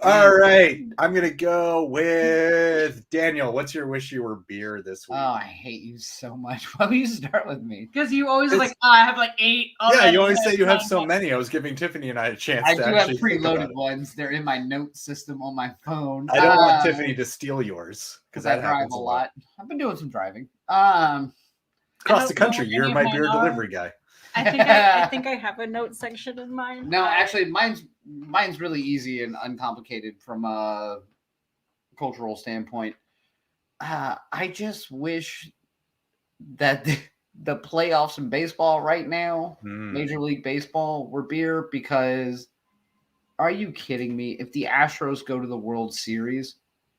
All right. I'm going to go with Daniel. What's your wish you were beer this week? Oh, I hate you so much. Why don't you start with me? Because you always I have like 8. Yeah, you always say you have so many. I was giving Tiffany and I a chance I to do actually have preloaded ones. They're in my note system on my phone. I don't want Tiffany to steal yours. Because I drive a lot. I've been doing some driving. Across the country, you're my beer delivery guy. I think I have a note section in mine. No, actually, mine's really easy and uncomplicated from a cultural standpoint. I just wish that the playoffs in baseball right now, Major League Baseball, were beer, because are you kidding me? If the Astros go to the World Series,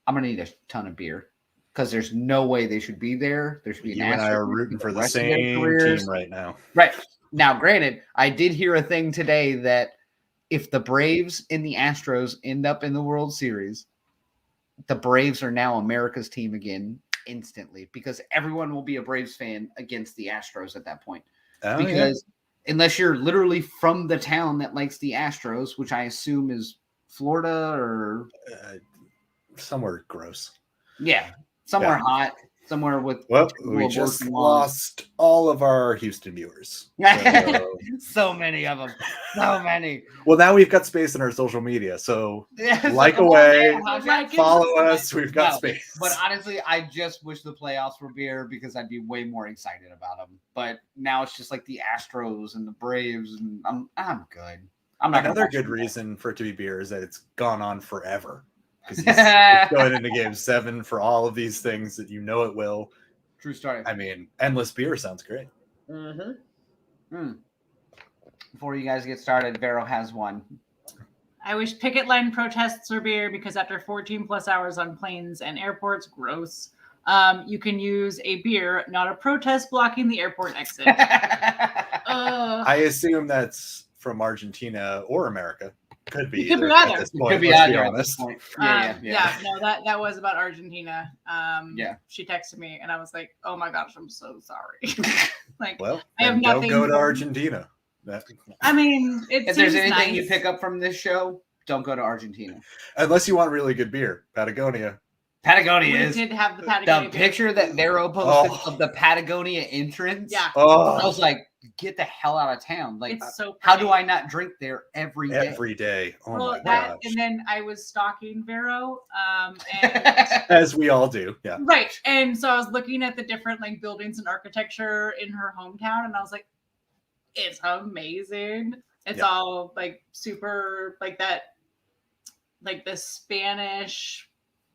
I'm going to need a ton of beer, because there's no way they should be there. There should be an You and I are rooting for the same team right now. Right. Now, granted, I did hear a thing today that if the Braves and the Astros end up in the World Series, the Braves are now America's team again instantly, because everyone will be a Braves fan against the Astros at that point. Because unless you're literally from the town that likes the Astros, which I assume is Florida or somewhere gross. Yeah, somewhere hot. Somewhere with... Well, we just lost all of our Houston viewers. So many of them. So many. Well, now we've got space in our social media. So like away, follow us. We've got space. But honestly, I just wish the playoffs were beer, because I'd be way more excited about them. But now it's just like the Astros and the Braves, and I'm good. I'm not. Another good reason for it to be beer is that it's gone on forever. Because he's going into game 7 for all of these things that it will. True story. I mean, endless beer sounds great. Before you guys get started, Vero has one. I wish picket line protests were beer, because after 14 plus hours on planes and airports, gross. You can use a beer, not a protest blocking the airport exit. I assume that's from Argentina or America. Could be. It could be either. Could be either at this point. Yeah. No, that was about Argentina. Yeah. She texted me, and I was like, "Oh my gosh, I'm so sorry." Like, well, I have nothing. Don't go to Argentina. I mean, if there's anything you pick up from this show, don't go to Argentina unless you want really good beer. Patagonia. Patagonia did have the Patagonia. The picture that Vero posted of the Patagonia entrance. Yeah. I was like, get the hell out of town. Like, it's so how do I not drink there every day? Every day. Oh my gosh. And then I was stalking Vero. And as we all do. Yeah. Right. And so I was looking at the different like buildings and architecture in her hometown, and I was like, it's amazing. It's all like super like that, like the Spanish,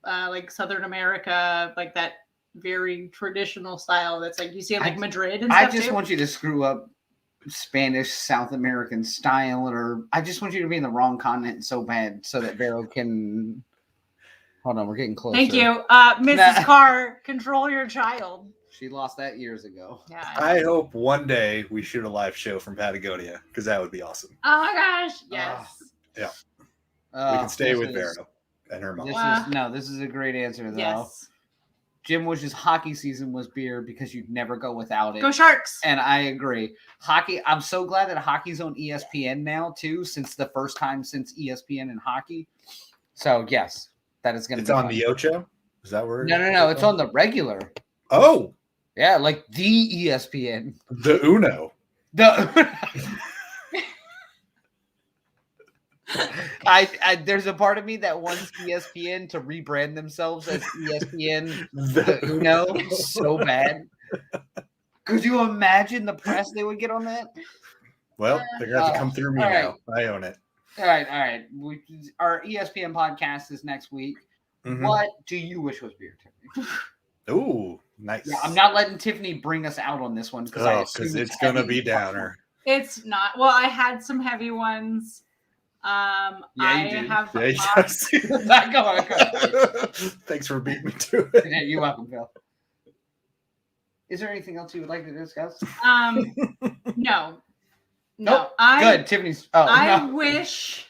like Southern America, like that very traditional style that's like you see in like Madrid and stuff. I just want you to screw up Spanish South American style, or I just want you to be in the wrong continent so bad so that Vero can... Hold on, we're getting closer. Thank you. Mrs. Carr, control your child. She lost that years ago. Yeah. I hope one day we shoot a live show from Patagonia, because that would be awesome. Oh my gosh. Yes. Yeah. We can stay with Vero and her mom. This is a great answer, though. Yes. Jim wishes hockey season was beer, because you'd never go without it. Go Sharks! And I agree. Hockey, I'm so glad that hockey's on ESPN now, too, since the first time since ESPN and hockey. So, yes, that is going to be on the Ocho? Is that where? No. It's on the regular. Oh! Yeah, like the ESPN. The Uno. There's a part of me that wants ESPN to rebrand themselves as ESPN the Uno so bad. Could you imagine the press they would get on that? Well, they're going to have to come through me now. I own it. All right. Our ESPN podcast is next week. Mm-hmm. What do you wish was beer, Tiffany? Ooh, nice. Yeah, I'm not letting Tiffany bring us out on this one, because it's going to be downer. It's not. Well, I had some heavy ones. I have. Go on. Thanks for beating me to it. Yeah, you're welcome, Phil. Is there anything else you would like to discuss? No. Nope. Good, Tiffany's. I wish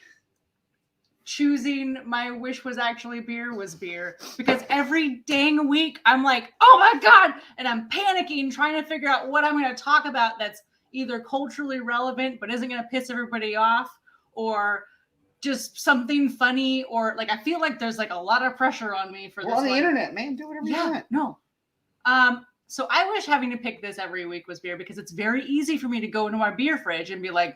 choosing my wish was actually beer was beer, because every dang week I'm like, oh my God, and I'm panicking trying to figure out what I'm going to talk about that's either culturally relevant but isn't going to piss everybody off, or just something funny, or like I feel like there's like a lot of pressure on me for this. On the internet, man, do whatever you want. No. So I wish having to pick this every week was beer, because it's very easy for me to go into my beer fridge and be like,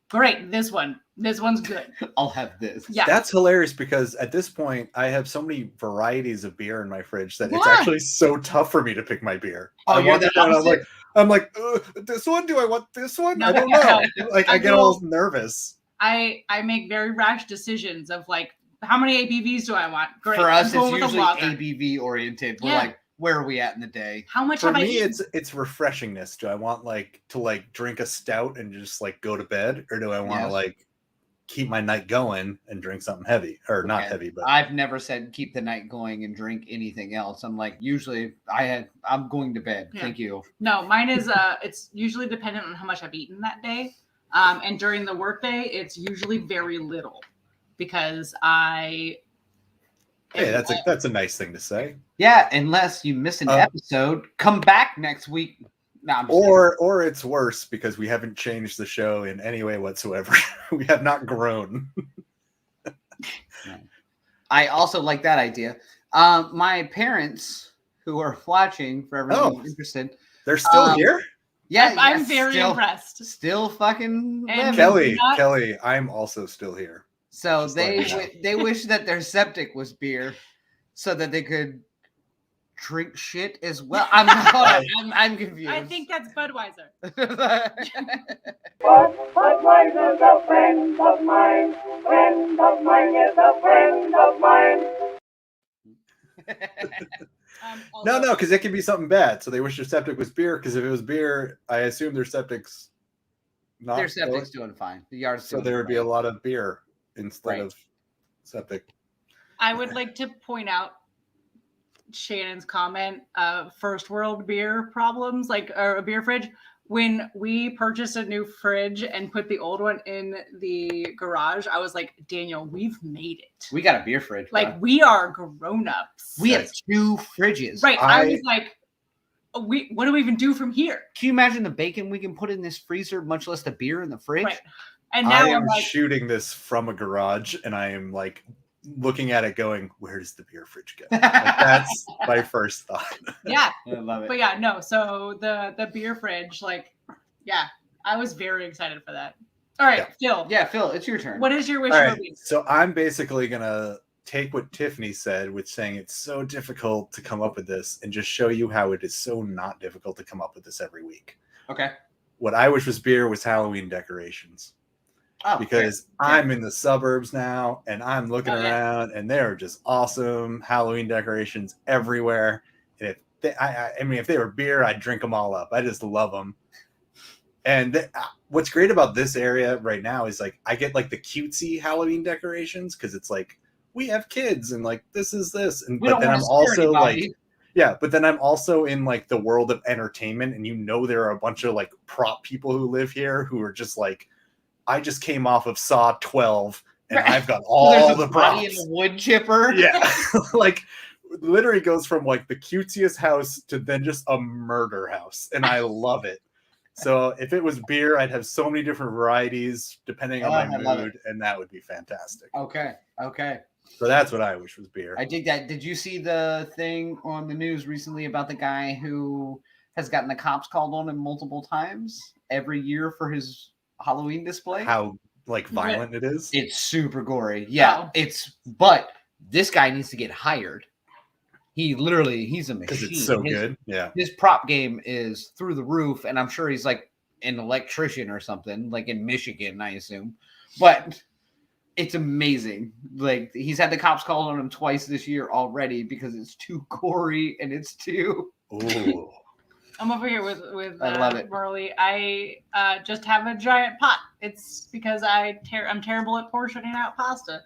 great, this one's good. I'll have this. Yeah. That's hilarious, because at this point I have so many varieties of beer in my fridge that it's actually so tough for me to pick my beer. Oh, you're the opposite? I'm like, I'm like, this one? Do I want this one? No, I don't know. Like I get all nervous. I make very rash decisions of like, how many ABVs do I want? Great. For us, it's usually ABV oriented. We're like, where are we at in the day? How much for have me, I eaten? it's refreshingness. Do I want like to like drink a stout and just like go to bed, or do I want to like keep my night going and drink something heavy or not heavy? But I've never said keep the night going and drink anything else. I'm like, usually I'm going to bed. Yeah. Thank you. No, mine is it's usually dependent on how much I've eaten that day. And during the workday, it's usually very little because Hey, that's a nice thing to say. Yeah, unless you miss an episode, come back next week. No, or it's worse because we haven't changed the show in any way whatsoever. We have not grown. I also like that idea. My parents, who are watching, for everyone who's interested, they're still here. Yeah, I'm very impressed. Still fucking living. Kelly, I'm also still here. So they wish that their septic was beer, so that they could drink shit as well. I'm confused. I think that's Budweiser. Budweiser's a friend of mine. Friend of mine is a friend of mine. No, because it can be something bad. So they wish their septic was beer, because if it was beer, I assume their septic's not. Their septic's doing fine. The yard's so there would be a lot of beer instead of septic. I would like to point out Shannon's comment of first world beer problems, like a beer fridge. When we purchased a new fridge and put the old one in the garage, I was like, Daniel, we've made it. We got a beer fridge. Like, we are grown-ups. We have 2 fridges. Right. I was like, what do we even do from here? Can you imagine the bacon we can put in this freezer, much less the beer in the fridge? Right. And now I'm like, shooting this from a garage, and I am like looking at it going, where does the beer fridge go? Like, that's my first thought. Yeah. I love it. But yeah, no. So the beer fridge, like, yeah, I was very excited for that. All right, Phil. Yeah, Phil, it's your turn. What is your wish? Right, so I'm basically going to take what Tiffany said with saying it's so difficult to come up with this and just show you how it is so not difficult to come up with this every week. Okay. What I wish was beer was Halloween decorations. Because I'm in the suburbs now and I'm looking around and there are just awesome Halloween decorations everywhere. And if they were beer, I'd drink them all up. I just love them. And what's great about this area right now is like I get like the cutesy Halloween decorations because it's like we have kids and like this is this. And but then I'm also like but then I'm also in like the world of entertainment, and there are a bunch of like prop people who live here who are just like, I just came off of Saw 12 and I've got all the props. Body in a wood chipper. Yeah. Like literally goes from like the cutesiest house to then just a murder house. And I love it. So if it was beer, I'd have so many different varieties depending on my mood, and that would be fantastic. Okay. So that's what I wish was beer. I dig that. Did you see the thing on the news recently about the guy who has gotten the cops called on him multiple times every year for his Halloween display? How like violent it is? It's super gory. Yeah, but this guy needs to get hired. He's a machine. Because it's so good. Yeah. His prop game is through the roof, and I'm sure he's like an electrician or something, like in Michigan, I assume. But it's amazing. Like he's had the cops called on him twice this year already because it's too gory and it's too. Ooh. I'm over here with I love it. Marley. I just have a giant pot. It's because I'm terrible at portioning out pasta.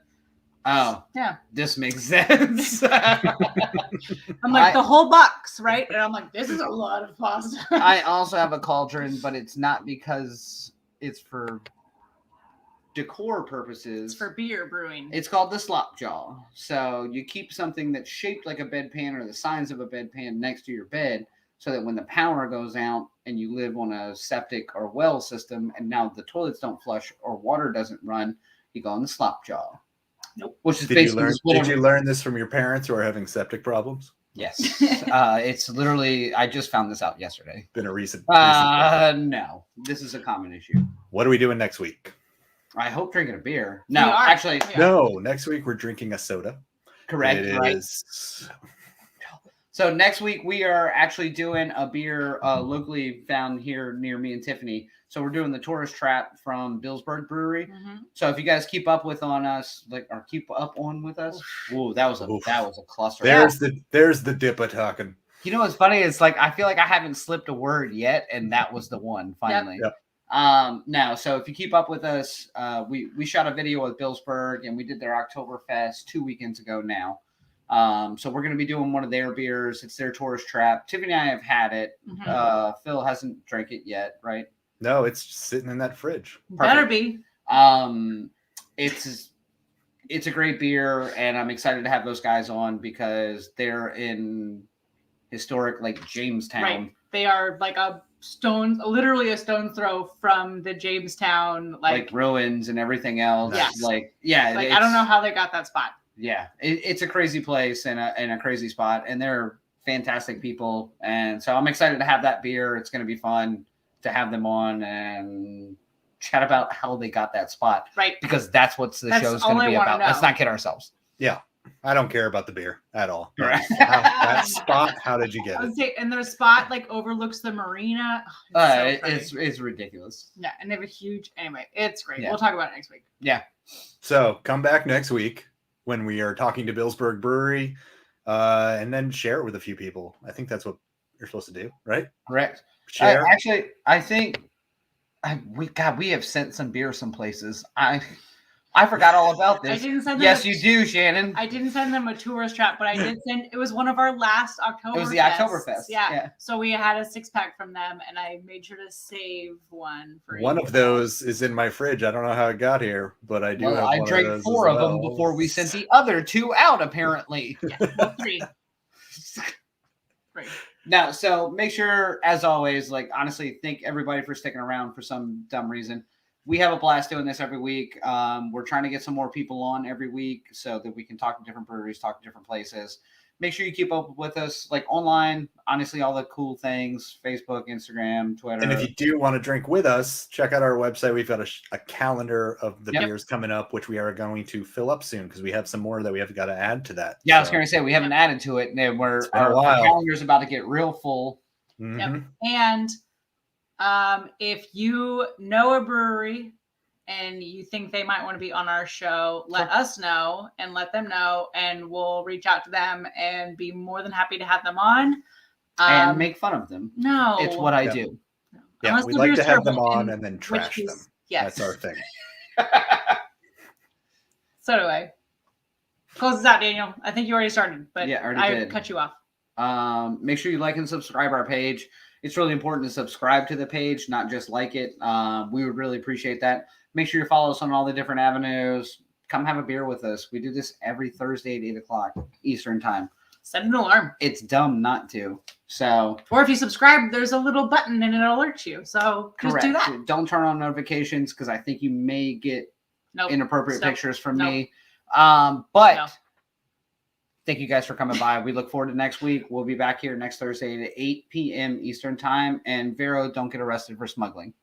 Oh, yeah. This makes sense. I'm like the whole box, right? And I'm like, this is a lot of pasta. I also have a cauldron, but it's not because it's for decor purposes. It's for beer brewing. It's called the slop jaw. So you keep something that's shaped like a bedpan or the size of a bedpan next to your bed, so that when the power goes out and you live on a septic or well system and now the toilets don't flush or water doesn't run, you go on the slop jaw. Nope. Which is did you learn this from your parents who are having septic problems? Yes. It's literally, I just found this out yesterday. Been a recent no. This is a common issue. What are we doing next week? I hope drinking a beer. No, actually. No, next week we're drinking a soda. Correct. It right. is... So next week we are actually doing a beer locally found here near me and Tiffany. So we're doing the Tourist Trap from Billsburg Brewery. Mm-hmm. So if you guys keep up with on us, or keep up on with us, ooh, that was a cluster. There's the dipper talking. You know what's funny? It's like I feel like I haven't slipped a word yet, and that was the one finally. Yep. Now, so if you keep up with us, we shot a video with Billsburg, and we did their Oktoberfest 2 weekends ago now. So we're going to be doing one of their beers. It's their Tourist Trap. Tiffany and I have had it. Mm-hmm. Phil hasn't drank it yet, right? No, it's just sitting in that fridge. Better be. It's a great beer, and I'm excited to have those guys on because they're in historic like Jamestown. Right. They are like literally a stone's throw from the Jamestown like ruins and everything else. Yes. I don't know how they got that spot. Yeah, it's a crazy place and a crazy spot, and they're fantastic people, and so I'm excited to have that beer. It's going to be fun to have them on and chat about how they got that spot, right? Because that's what the show's going to be about. Let's not kid ourselves. Yeah, I don't care about the beer at all. Right. That spot, how did you get it? And their spot like overlooks the marina. It's ridiculous. Yeah, and they have a huge. Anyway, it's great. Yeah. We'll talk about it next week. Yeah. So come back next week when we are talking to Billsburg Brewery, and then share it with a few people. I think that's what you're supposed to do, right? Correct. Share. Actually, I think we have sent some beer some places. I forgot all about this. I didn't send them. Yes, you do, Shannon. I didn't send them a Tourist Trap, but I did send. It was one of our last Oktoberfest. It was the Oktoberfest. Yeah. So we had a 6-pack from them, and I made sure to save one for one of those is in my fridge. I don't know how it got here, but I do. Well, have I one drank of those 4 as of them well. before we sent the other 2 out. Apparently. Yeah, well, 3. Great. Now, so make sure, as always, honestly, thank everybody for sticking around for some dumb reason. We have a blast doing this every week. We're trying to get some more people on every week so that we can talk to different breweries, talk to different places. Make sure you keep up with us, online. Honestly, all the cool things: Facebook, Instagram, Twitter. And if you do want to drink with us, check out our website. We've got a calendar of the beers coming up, which we are going to fill up soon because we have some more that we have got to add to that. Yeah, I was going to say we haven't added to it, and our calendar's about to get real full. Mm-hmm. Yep. And if you know a brewery and you think they might want to be on our show, let us know and let them know, and we'll reach out to them and be more than happy to have them on. And make fun of them. No. It's what I do. No. Yeah, Unless we'd the like beer's to have them terrible, on and then trash them. Yes. That's our thing. So do I. Close this out, Daniel. I think you already started, but Yeah, already I did. cut you off. Make sure you like and subscribe our page. It's really important to subscribe to the page, not just like it. We would really appreciate that. Make sure you follow us on all the different avenues. Come have a beer with us. We do this every Thursday at 8 o'clock Eastern time. Set an alarm. It's dumb not to. So, or if you subscribe, there's a little button and it alerts you. So just do that. Don't turn on notifications because I think you may get inappropriate pictures from me. Thank you guys for coming by. We look forward to next week. We'll be back here next Thursday at 8 p.m. Eastern time. And Vero, don't get arrested for smuggling.